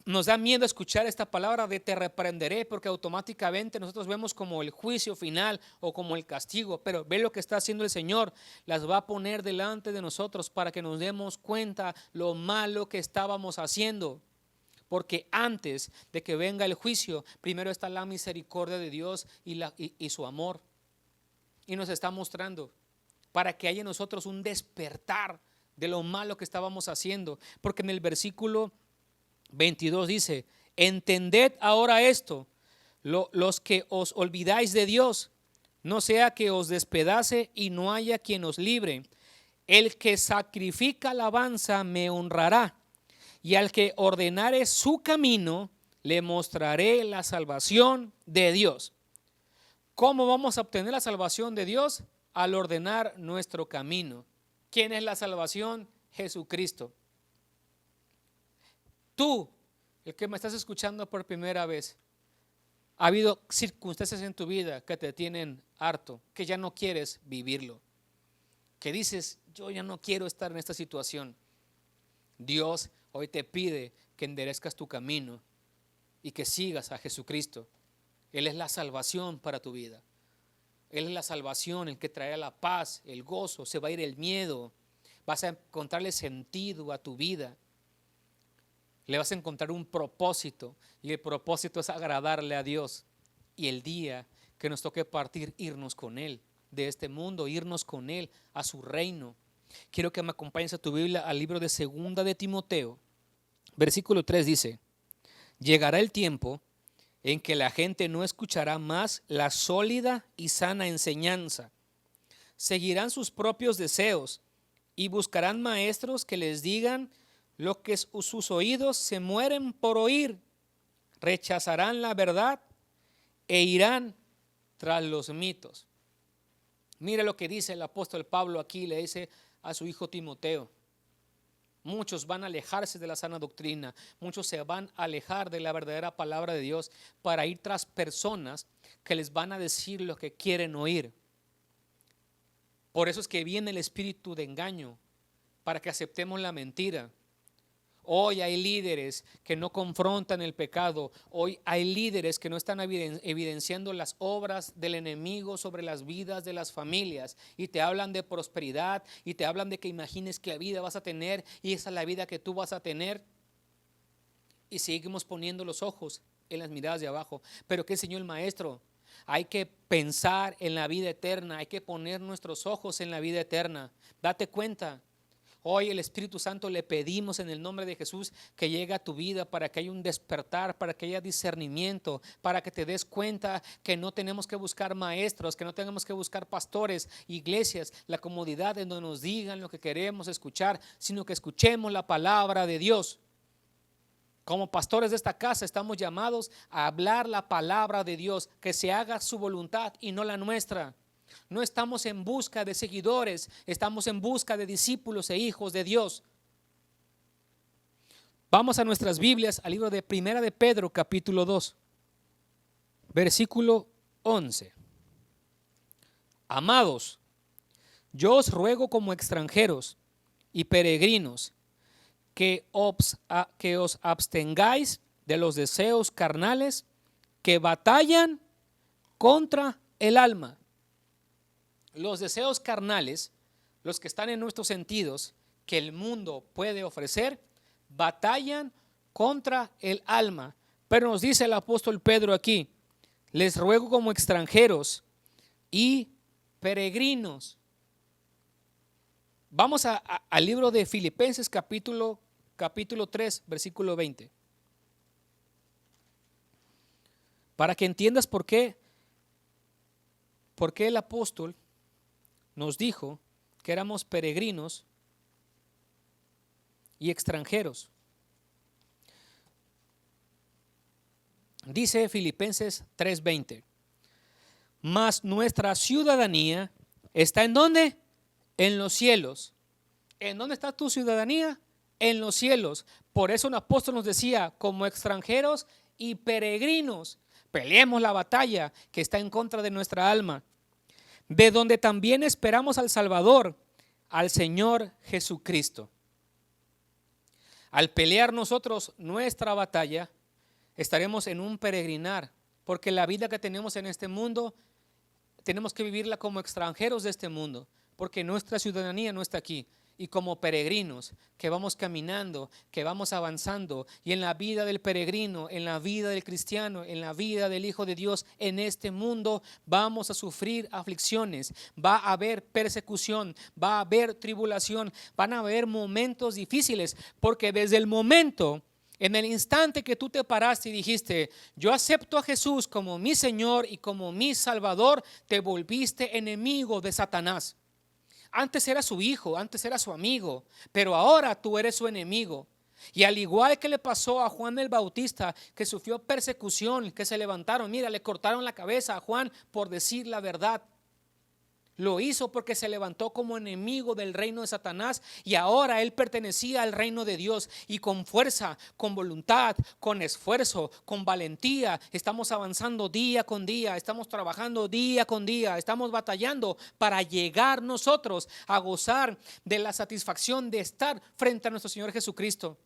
Nos da miedo escuchar esta palabra de te reprenderé, porque automáticamente nosotros vemos como el juicio final o como el castigo, pero ve lo que está haciendo el Señor. Las va a poner delante de nosotros para que nos demos cuenta lo malo que estábamos haciendo. Porque antes de que venga el juicio, primero está la misericordia de Dios y su amor. Y nos está mostrando para que haya en nosotros un despertar de lo malo que estábamos haciendo. Porque en el versículo 22 dice: entended ahora esto, los que os olvidáis de Dios, no sea que os despedace y no haya quien os libre. El que sacrifica alabanza me honrará, y al que ordenare su camino, le mostraré la salvación de Dios. ¿Cómo vamos a obtener la salvación de Dios? Al ordenar nuestro camino. ¿Quién es la salvación? Jesucristo. Tú, el que me estás escuchando por primera vez, ha habido circunstancias en tu vida que te tienen harto, que ya no quieres vivirlo, que dices, yo ya no quiero estar en esta situación. Dios hoy te pide que enderezcas tu camino y que sigas a Jesucristo. Él es la salvación para tu vida. Él es la salvación, el que trae la paz, el gozo, se va a ir el miedo. Vas a encontrarle sentido a tu vida. Le vas a encontrar un propósito, y el propósito es agradarle a Dios. Y el día que nos toque partir, irnos con Él de este mundo, irnos con Él a su reino. Quiero que me acompañes a tu Biblia al libro de 2 de Timoteo. Versículo 3 dice: llegará el tiempo en que la gente no escuchará más la sólida y sana enseñanza. Seguirán sus propios deseos y buscarán maestros que les digan lo que sus oídos se mueren por oír. Rechazarán la verdad e irán tras los mitos. Mira lo que dice el apóstol Pablo aquí, le dice a su hijo Timoteo. Muchos van a alejarse de la sana doctrina, muchos se van a alejar de la verdadera palabra de Dios para ir tras personas que les van a decir lo que quieren oír. Por eso es que viene el espíritu de engaño, para que aceptemos la mentira. Hoy hay líderes que no confrontan el pecado. Hoy hay líderes que no están evidenciando las obras del enemigo sobre las vidas de las familias. Y te hablan de prosperidad y te hablan de que imagines que la vida vas a tener y esa es la vida que tú vas a tener. Y seguimos poniendo los ojos en las miradas de abajo. Pero ¿qué enseñó el maestro? Hay que pensar en la vida eterna. Hay que poner nuestros ojos en la vida eterna. Date cuenta. Hoy el Espíritu Santo le pedimos en el nombre de Jesús que llegue a tu vida para que haya un despertar, para que haya discernimiento, para que te des cuenta que no tenemos que buscar maestros, que no tenemos que buscar pastores, iglesias, la comodidad en donde nos digan lo que queremos escuchar, sino que escuchemos la palabra de Dios. Como pastores de esta casa estamos llamados a hablar la palabra de Dios, que se haga su voluntad y no la nuestra. No estamos en busca de seguidores, estamos en busca de discípulos e hijos de Dios. Vamos a nuestras Biblias, al libro de Primera de Pedro, capítulo 2, versículo 11. Amados, yo os ruego como extranjeros y peregrinos que os abstengáis de los deseos carnales que batallan contra el alma. Los deseos carnales, los que están en nuestros sentidos, que el mundo puede ofrecer, batallan contra el alma. Pero nos dice el apóstol Pedro aquí: les ruego como extranjeros y peregrinos. Vamos al libro de Filipenses capítulo 3, versículo 20. Para que entiendas por qué el apóstol nos dijo que éramos peregrinos y extranjeros. Dice Filipenses 3:20: mas nuestra ciudadanía está ¿en dónde? En los cielos. ¿En dónde está tu ciudadanía? En los cielos. Por eso un apóstol nos decía, como extranjeros y peregrinos, peleemos la batalla que está en contra de nuestra alma, de donde también esperamos al Salvador, al Señor Jesucristo. Al pelear nosotros nuestra batalla, estaremos en un peregrinar, porque la vida que tenemos en este mundo, tenemos que vivirla como extranjeros de este mundo, porque nuestra ciudadanía no está aquí. Y como peregrinos que vamos caminando, que vamos avanzando, y en la vida del peregrino, en la vida del cristiano, en la vida del Hijo de Dios, en este mundo vamos a sufrir aflicciones, va a haber persecución, va a haber tribulación, van a haber momentos difíciles, porque desde el momento En el instante que tú te paraste y dijiste, yo acepto a Jesús como mi Señor y como mi Salvador, te volviste enemigo de Satanás. Antes era su hijo, antes era su amigo, pero ahora tú eres su enemigo. Y al igual que le pasó a Juan el Bautista, que sufrió persecución, que se levantaron, mira, le cortaron la cabeza a Juan por decir la verdad. Lo hizo porque se levantó como enemigo del reino de Satanás y ahora él pertenecía al reino de Dios, y con fuerza, con voluntad, con esfuerzo, con valentía estamos avanzando día con día, estamos trabajando día con día, estamos batallando para llegar nosotros a gozar de la satisfacción de estar frente a nuestro Señor Jesucristo.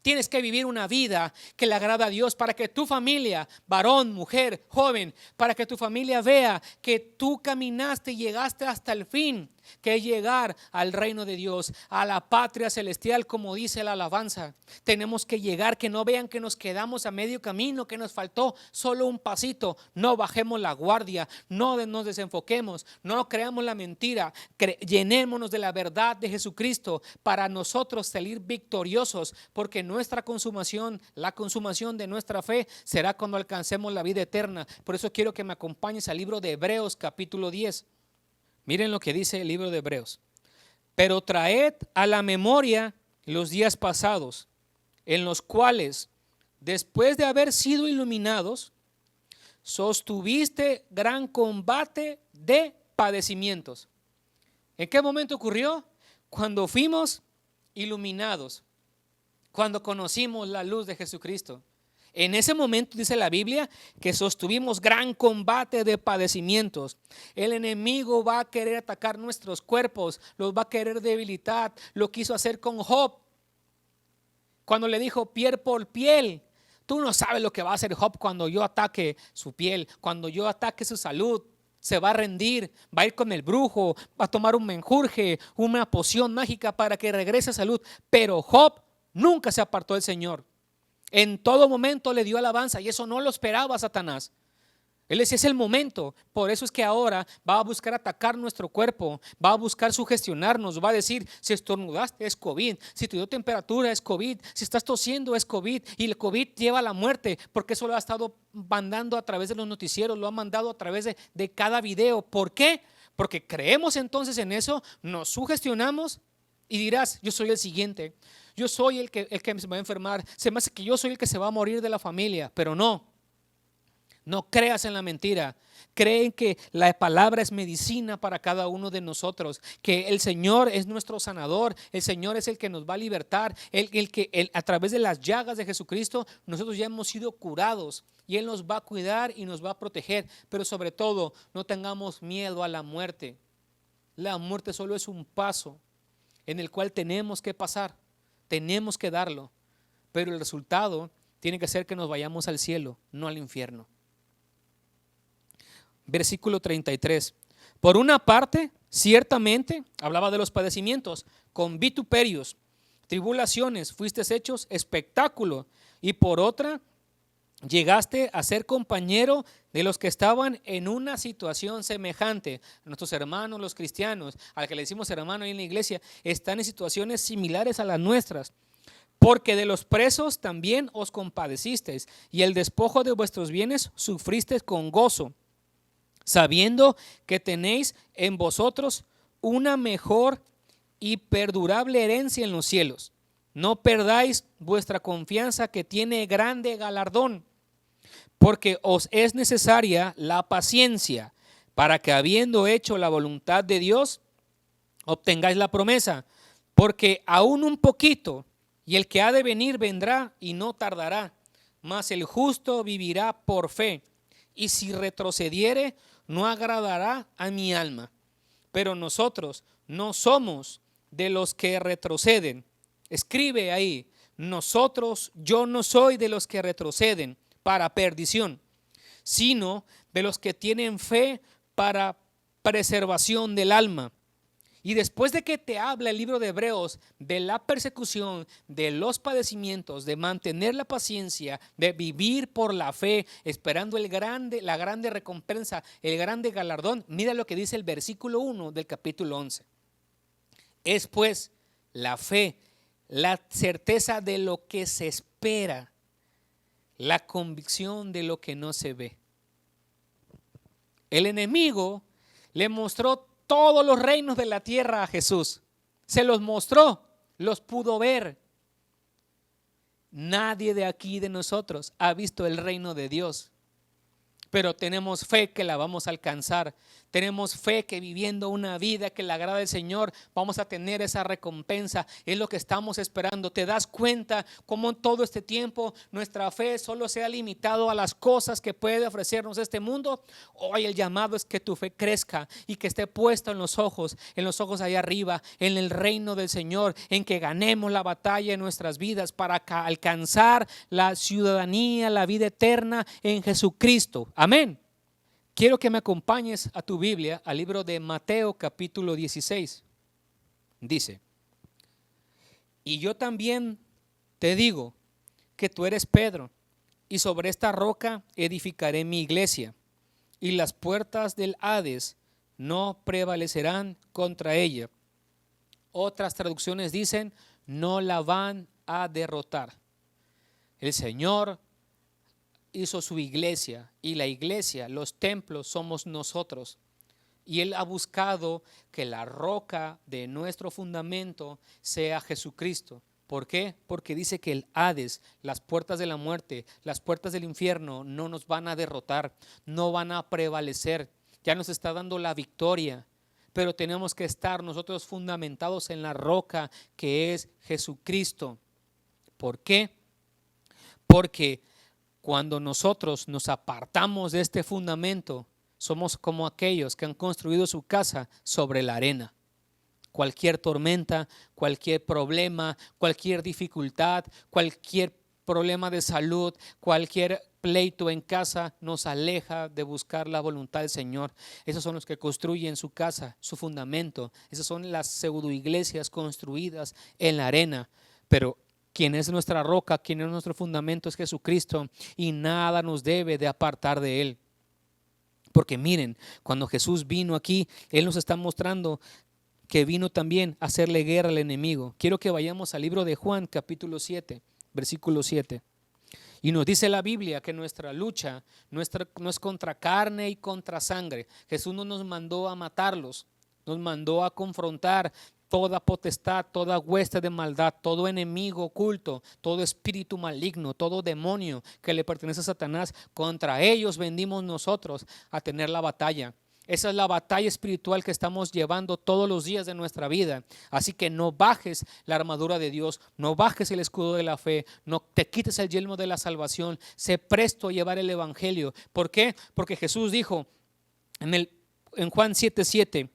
Tienes que vivir una vida que le agrada a Dios para que tu familia, varón, mujer, joven, para que tu familia vea que tú caminaste y llegaste hasta el fin, que es llegar al reino de Dios, a la patria celestial, como dice la alabanza. Tenemos que llegar, que no vean que nos quedamos a medio camino, que nos faltó solo un pasito. No bajemos la guardia, no nos desenfoquemos, no creamos la mentira, llenémonos de la verdad de Jesucristo para nosotros salir victoriosos, porque nuestra consumación, la consumación de nuestra fe será cuando alcancemos la vida eterna. Por eso quiero que me acompañes al libro de Hebreos capítulo 10. Miren lo que dice el libro de Hebreos. Pero traed a la memoria los días pasados, en los cuales, después de haber sido iluminados, sostuviste gran combate de padecimientos. ¿En qué momento ocurrió? Cuando fuimos iluminados, cuando conocimos la luz de Jesucristo. En ese momento dice la Biblia que sostuvimos gran combate de padecimientos. El enemigo va a querer atacar nuestros cuerpos, los va a querer debilitar. Lo quiso hacer con Job, cuando le dijo piel por piel. Tú no sabes lo que va a hacer Job cuando yo ataque su piel, cuando yo ataque su salud. Se va a rendir, va a ir con el brujo, va a tomar un menjurje, una poción mágica para que regrese a salud. Pero Job nunca se apartó del Señor. En todo momento le dio alabanza, y eso no lo esperaba Satanás. Él decía, es el momento. Por eso es que ahora va a buscar atacar nuestro cuerpo, va a buscar sugestionarnos, va a decir, si estornudaste es COVID, si te dio temperatura es COVID, si estás tosiendo es COVID, y el COVID lleva a la muerte, porque eso lo ha estado mandando a través de los noticieros, lo ha mandado a través de cada video. ¿Por qué? Porque creemos entonces en eso, nos sugestionamos y dirás, yo soy el siguiente, yo soy el que se va a enfermar, se me hace que yo soy el que se va a morir de la familia. Pero no creas en la mentira. Creen que la palabra es medicina para cada uno de nosotros, que el Señor es nuestro sanador, el Señor es el que nos va a libertar, a través de las llagas de Jesucristo nosotros ya hemos sido curados, y Él nos va a cuidar y nos va a proteger. Pero sobre todo, no tengamos miedo a la muerte. La muerte solo es un paso en el cual tenemos que pasar, tenemos que darlo, pero el resultado tiene que ser que nos vayamos al cielo, no al infierno. Versículo 33. Por una parte, ciertamente, hablaba de los padecimientos, con vituperios, tribulaciones, fuiste hechos espectáculo, y por otra, llegaste a ser compañero de los que estaban en una situación semejante. Nuestros hermanos, los cristianos, al que le decimos hermano ahí en la iglesia, están en situaciones similares a las nuestras. Porque de los presos también os compadecisteis, y el despojo de vuestros bienes sufristeis con gozo, sabiendo que tenéis en vosotros una mejor y perdurable herencia en los cielos. No perdáis vuestra confianza, que tiene grande galardón, porque os es necesaria la paciencia, para que, habiendo hecho la voluntad de Dios, obtengáis la promesa. Porque aún un poquito, y el que ha de venir vendrá y no tardará, mas el justo vivirá por fe, y si retrocediere, no agradará a mi alma. Pero nosotros no somos de los que retroceden. Escribe ahí, yo no soy de los que retroceden para perdición, sino de los que tienen fe para preservación del alma. Y después de que te habla el libro de Hebreos de la persecución, de los padecimientos, de mantener la paciencia, de vivir por la fe, esperando la grande recompensa, el grande galardón, mira lo que dice el versículo 1 del capítulo 11. Es pues la fe la certeza de lo que se espera, la convicción de lo que no se ve. El enemigo le mostró todos los reinos de la tierra a Jesús. Se los mostró, los pudo ver. Nadie de aquí de nosotros ha visto el reino de Dios, pero tenemos fe que la vamos a alcanzar. Tenemos fe que viviendo una vida que le agrada al Señor vamos a tener esa recompensa. Es lo que estamos esperando. ¿Te das cuenta cómo en todo este tiempo nuestra fe solo se ha limitado a las cosas que puede ofrecernos este mundo? Hoy el llamado es que tu fe crezca y que esté puesta en los ojos allá arriba, en el reino del Señor, en que ganemos la batalla en nuestras vidas para alcanzar la ciudadanía, la vida eterna en Jesucristo. Amén. Quiero que me acompañes a tu Biblia, al libro de Mateo capítulo 16. Dice: y yo también te digo que tú eres Pedro, y sobre esta roca edificaré mi iglesia, y las puertas del Hades no prevalecerán contra ella. Otras traducciones dicen: no la van a derrotar. El Señor hizo su iglesia, y la iglesia, los templos, somos nosotros. Y Él ha buscado que la roca de nuestro fundamento sea Jesucristo. ¿Por qué? Porque dice que el Hades, las puertas de la muerte, las puertas del infierno no nos van a derrotar, no van a prevalecer. Ya nos está dando la victoria, pero tenemos que estar nosotros fundamentados en la roca que es Jesucristo. ¿Por qué? Porque cuando nosotros nos apartamos de este fundamento, somos como aquellos que han construido su casa sobre la arena. Cualquier tormenta, cualquier problema, cualquier dificultad, cualquier problema de salud, cualquier pleito en casa nos aleja de buscar la voluntad del Señor. Esos son los que construyen su casa, su fundamento. Esas son las pseudo iglesias construidas en la arena. Pero quien es nuestra roca, quien es nuestro fundamento es Jesucristo, y nada nos debe de apartar de Él. Porque miren, cuando Jesús vino aquí, Él nos está mostrando que vino también a hacerle guerra al enemigo. Quiero que vayamos al libro de Juan, capítulo 7, versículo 7. Y nos dice la Biblia que nuestra lucha no es contra carne y contra sangre. Jesús no nos mandó a matarlos, nos mandó a confrontar toda potestad, toda hueste de maldad, todo enemigo oculto, todo espíritu maligno, todo demonio que le pertenece a Satanás. Contra ellos venimos nosotros a tener la batalla. Esa es la batalla espiritual que estamos llevando todos los días de nuestra vida. Así que no bajes la armadura de Dios, no bajes el escudo de la fe, no te quites el yelmo de la salvación. Sé presto a llevar el evangelio. ¿Por qué? Porque Jesús dijo en Juan 7:7: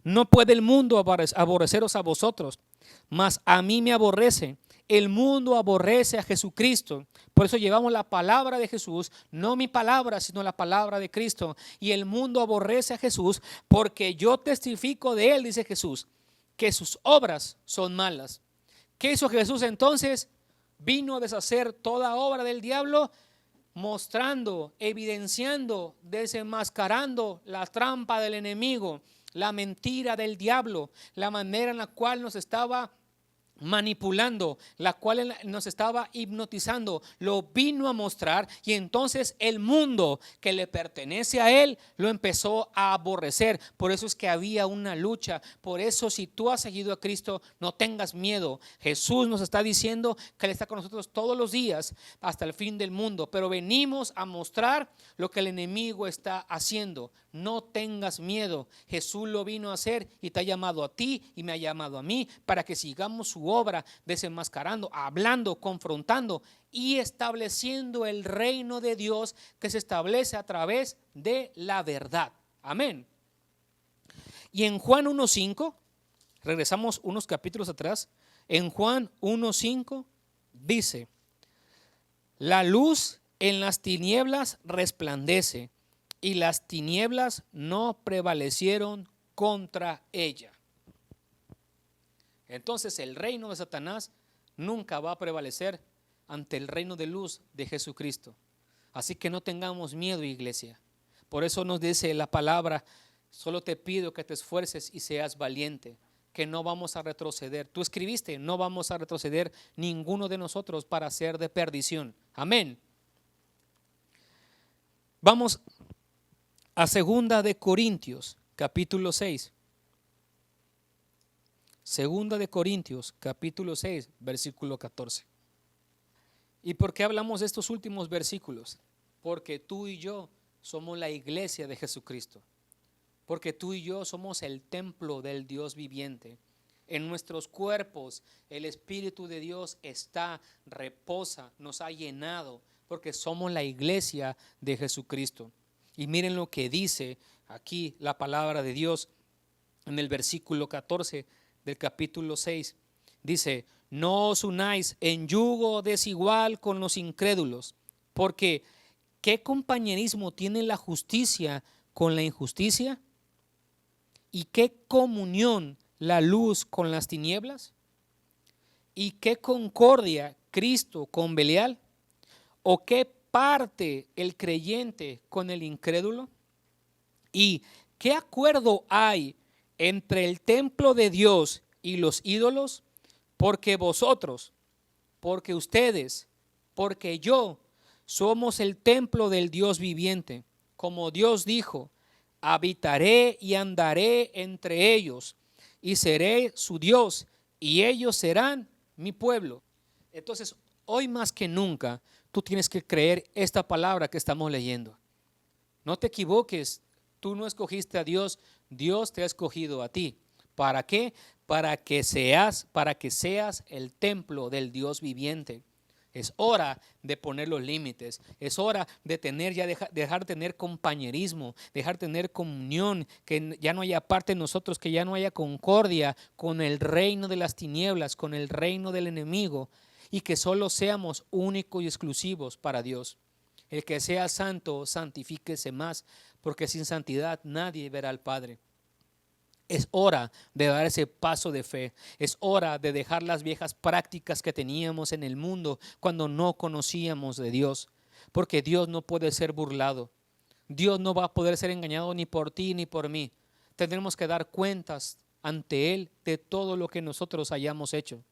no puede el mundo aborreceros a vosotros, mas a mí me aborrece. El mundo aborrece a Jesucristo. Por eso llevamos la palabra de Jesús, no mi palabra, sino la palabra de Cristo. Y el mundo aborrece a Jesús porque yo testifico de Él, dice Jesús, que sus obras son malas. ¿Qué hizo Jesús entonces? Vino a deshacer toda obra del diablo, mostrando, evidenciando, desenmascarando la trampa del enemigo, la mentira del diablo, la manera en la cual nos estaba manipulando, la cual nos estaba hipnotizando. Lo vino a mostrar, y entonces el mundo que le pertenece a Él lo empezó a aborrecer. Por eso es que había una lucha. Por eso, si tú has seguido a Cristo, no tengas miedo. Jesús nos está diciendo que Él está con nosotros todos los días hasta el fin del mundo, pero venimos a mostrar lo que el enemigo está haciendo. No tengas miedo. Jesús lo vino a hacer y te ha llamado a ti y me ha llamado a mí para que sigamos su obra, desenmascarando, hablando, confrontando y estableciendo el reino de Dios que se establece a través de la verdad. Amén. Y en Juan 1:5, regresamos unos capítulos atrás, en Juan 1:5 dice: la luz en las tinieblas resplandece, y las tinieblas no prevalecieron contra ella. Entonces el reino de Satanás nunca va a prevalecer ante el reino de luz de Jesucristo. Así que no tengamos miedo, iglesia. Por eso nos dice la palabra: solo te pido que te esfuerces y seas valiente. que no vamos a retroceder. Tú escribiste, no vamos a retroceder ninguno de nosotros para ser de perdición. Amén. Vamos a 2 capítulo 6. 2 capítulo 6, versículo 14. ¿Y por qué hablamos de estos últimos versículos? Porque tú y yo somos la iglesia de Jesucristo. Porque tú y yo somos el templo del Dios viviente. En nuestros cuerpos el Espíritu de Dios reposa, nos ha llenado, porque somos la iglesia de Jesucristo. Y miren lo que dice aquí la palabra de Dios en el versículo 14 del capítulo 6. Dice: no os unáis en yugo desigual con los incrédulos, porque ¿qué compañerismo tiene la justicia con la injusticia? ¿Y qué comunión la luz con las tinieblas? ¿Y qué concordia Cristo con Belial? ¿O qué parte el creyente con el incrédulo? ¿Y qué acuerdo hay entre el templo de Dios y los ídolos? Porque vosotros, porque ustedes, porque yo somos el templo del Dios viviente. Como Dios dijo: habitaré y andaré entre ellos, y seré su Dios, y ellos serán mi pueblo. Entonces, hoy más que nunca, tú tienes que creer esta palabra que estamos leyendo. No te equivoques, tú no escogiste a Dios, Dios te ha escogido a ti. ¿Para qué? Para que seas el templo del Dios viviente. Es hora de poner los límites. Es hora de dejar de tener compañerismo, dejar de tener comunión, que ya no haya parte de nosotros, que ya no haya concordia con el reino de las tinieblas, con el reino del enemigo, y que solo seamos únicos y exclusivos para Dios. El que sea santo, santifíquese más, porque sin santidad nadie verá al Padre. Es hora de dar ese paso de fe. Es hora de dejar las viejas prácticas que teníamos en el mundo cuando no conocíamos de Dios. Porque Dios no puede ser burlado. Dios no va a poder ser engañado ni por ti ni por mí. Tendremos que dar cuentas ante Él de todo lo que nosotros hayamos hecho.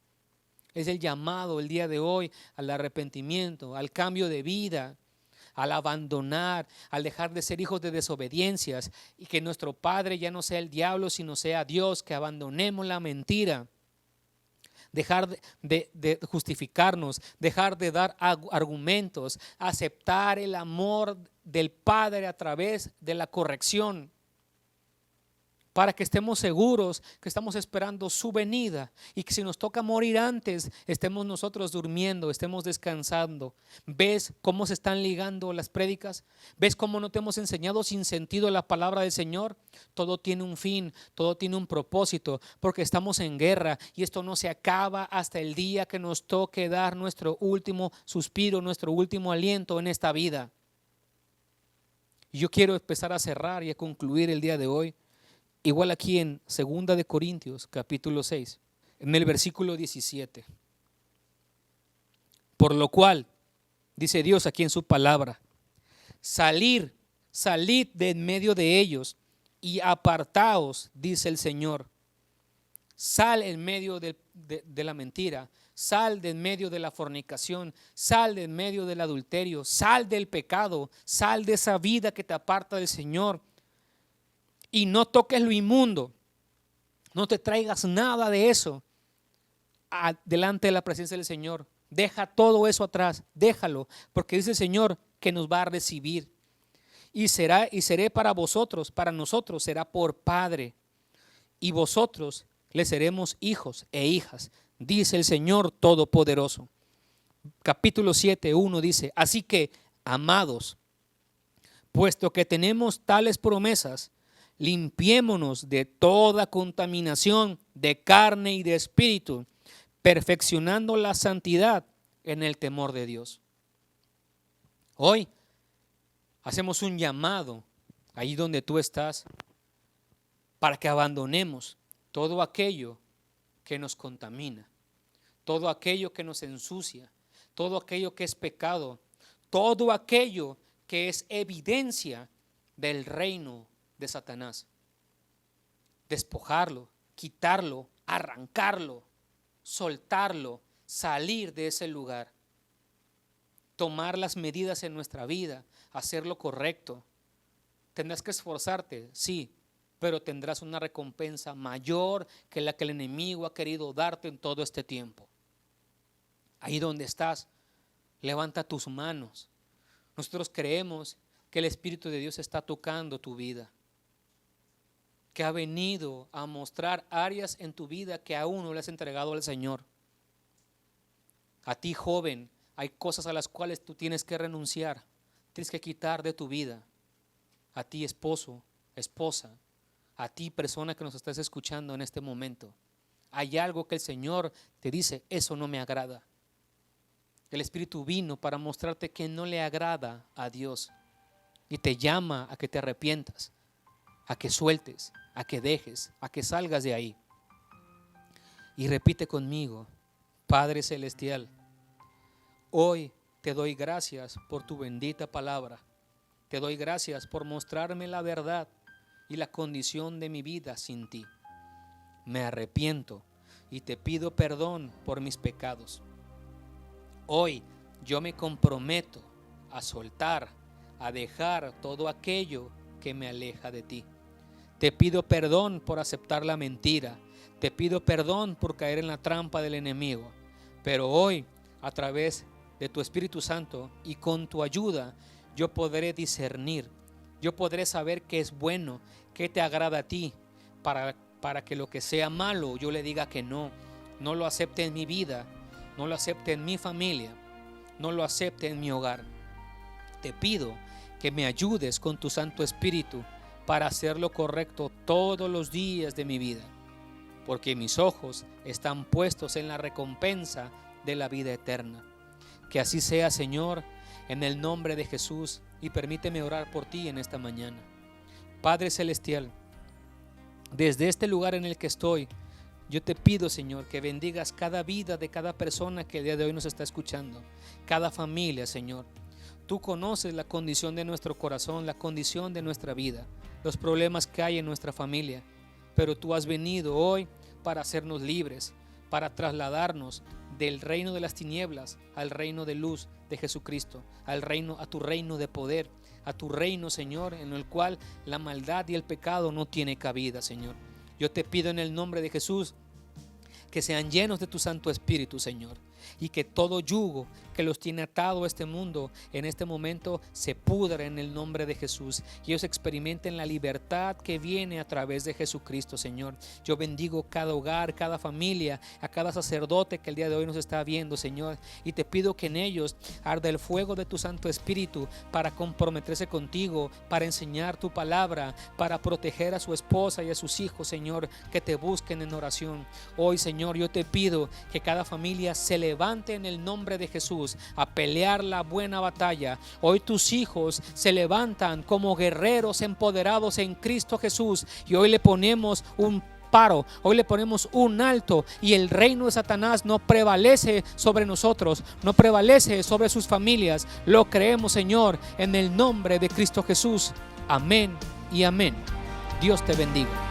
Es el llamado el día de hoy al arrepentimiento, al cambio de vida, al abandonar, al dejar de ser hijos de desobediencias, y que nuestro Padre ya no sea el diablo, sino sea Dios, que abandonemos la mentira, dejar de justificarnos, dejar de dar argumentos, aceptar el amor del Padre a través de la corrección, para que estemos seguros que estamos esperando su venida, y que si nos toca morir antes, estemos nosotros durmiendo, estemos descansando. ¿Ves cómo se están ligando las prédicas? ¿Ves cómo no te hemos enseñado sin sentido la palabra del Señor? Todo tiene un fin, todo tiene un propósito, porque estamos en guerra, y esto no se acaba hasta el día que nos toque dar nuestro último suspiro, nuestro último aliento en esta vida. Y yo quiero empezar a cerrar y a concluir el día de hoy. Igual aquí en 2 Corintios capítulo 6, en el versículo 17. Por lo cual, dice Dios aquí en su palabra: salid de en medio de ellos y apartaos, dice el Señor. Sal en medio de la mentira, sal de en medio de la fornicación, sal de en medio del adulterio, sal del pecado, sal de esa vida que te aparta del Señor. Y no toques lo inmundo, no te traigas nada de eso delante de la presencia del Señor. Deja todo eso atrás, déjalo, porque dice el Señor que nos va a recibir. Y seré para vosotros, para nosotros será por Padre, y vosotros le seremos hijos e hijas, dice el Señor Todopoderoso. Capítulo 7:1 dice: así que, amados, puesto que tenemos tales promesas, limpiémonos de toda contaminación de carne y de espíritu, perfeccionando la santidad en el temor de Dios. Hoy hacemos un llamado ahí donde tú estás, para que abandonemos todo aquello que nos contamina, todo aquello que nos ensucia, todo aquello que es pecado, todo aquello que es evidencia del reino de Satanás. Despojarlo, quitarlo, arrancarlo, soltarlo, salir de ese lugar. Tomar las medidas en nuestra vida, hacer lo correcto. Tendrás que esforzarte, sí, pero tendrás una recompensa mayor que la que el enemigo ha querido darte en todo este tiempo. Ahí donde estás, levanta tus manos. Nosotros creemos que el Espíritu de Dios está tocando tu vida, que ha venido a mostrar áreas en tu vida que aún no le has entregado al Señor. A ti, joven, hay cosas a las cuales tú tienes que renunciar, tienes que quitar de tu vida. A ti, esposo, esposa, a ti, persona que nos estás escuchando en este momento, hay algo que el Señor te dice, eso no me agrada. El Espíritu vino para mostrarte que no le agrada a Dios y te llama a que te arrepientas, a que sueltes, a que dejes, a que salgas de ahí. Y repite conmigo: Padre Celestial, hoy te doy gracias por tu bendita palabra. Te doy gracias por mostrarme la verdad y la condición de mi vida sin ti. Me arrepiento y te pido perdón por mis pecados. Hoy yo me comprometo a soltar, a dejar todo aquello que me aleja de ti. Te pido perdón por aceptar la mentira. Te pido perdón por caer en la trampa del enemigo. Pero hoy, a través de tu Espíritu Santo y con tu ayuda, yo podré discernir. Yo podré saber qué es bueno, qué te agrada a ti, para que lo que sea malo yo le diga que no lo acepte en mi vida, no lo acepte en mi familia, no lo acepte en mi hogar. Te pido que me ayudes con tu Santo Espíritu para hacer lo correcto todos los días de mi vida, porque mis ojos están puestos en la recompensa de la vida eterna. Que así sea, Señor, en el nombre de Jesús, y permíteme orar por ti en esta mañana. Padre Celestial, desde este lugar en el que estoy, yo te pido, Señor, que bendigas cada vida de cada persona que el día de hoy nos está escuchando, cada familia, Señor. Tú conoces la condición de nuestro corazón, la condición de nuestra vida, los problemas que hay en nuestra familia, pero tú has venido hoy para hacernos libres, para trasladarnos del reino de las tinieblas al reino de luz de Jesucristo, a tu reino de poder, a tu reino, Señor, en el cual la maldad y el pecado no tiene cabida, Señor. Yo te pido en el nombre de Jesús que sean llenos de tu Santo Espíritu, Señor, y que todo yugo que los tiene atado a este mundo en este momento se pudra en el nombre de Jesús, y ellos experimenten la libertad que viene a través de Jesucristo, Señor. Yo bendigo cada hogar, cada familia, a cada sacerdote que el día de hoy nos está viendo, Señor, y te pido que en ellos arda el fuego de tu Santo Espíritu para comprometerse contigo, para enseñar tu palabra, para proteger a su esposa y a sus hijos, Señor, que te busquen en oración. Hoy, Señor, yo te pido que cada familia se levante en el nombre de Jesús a pelear la buena batalla. Hoy tus hijos se levantan como guerreros empoderados en Cristo Jesús, y hoy le ponemos un paro, hoy le ponemos un alto, y el reino de Satanás no prevalece sobre nosotros, no prevalece sobre sus familias. Lo creemos, Señor, en el nombre de Cristo Jesús. Amén y amén. Dios te bendiga.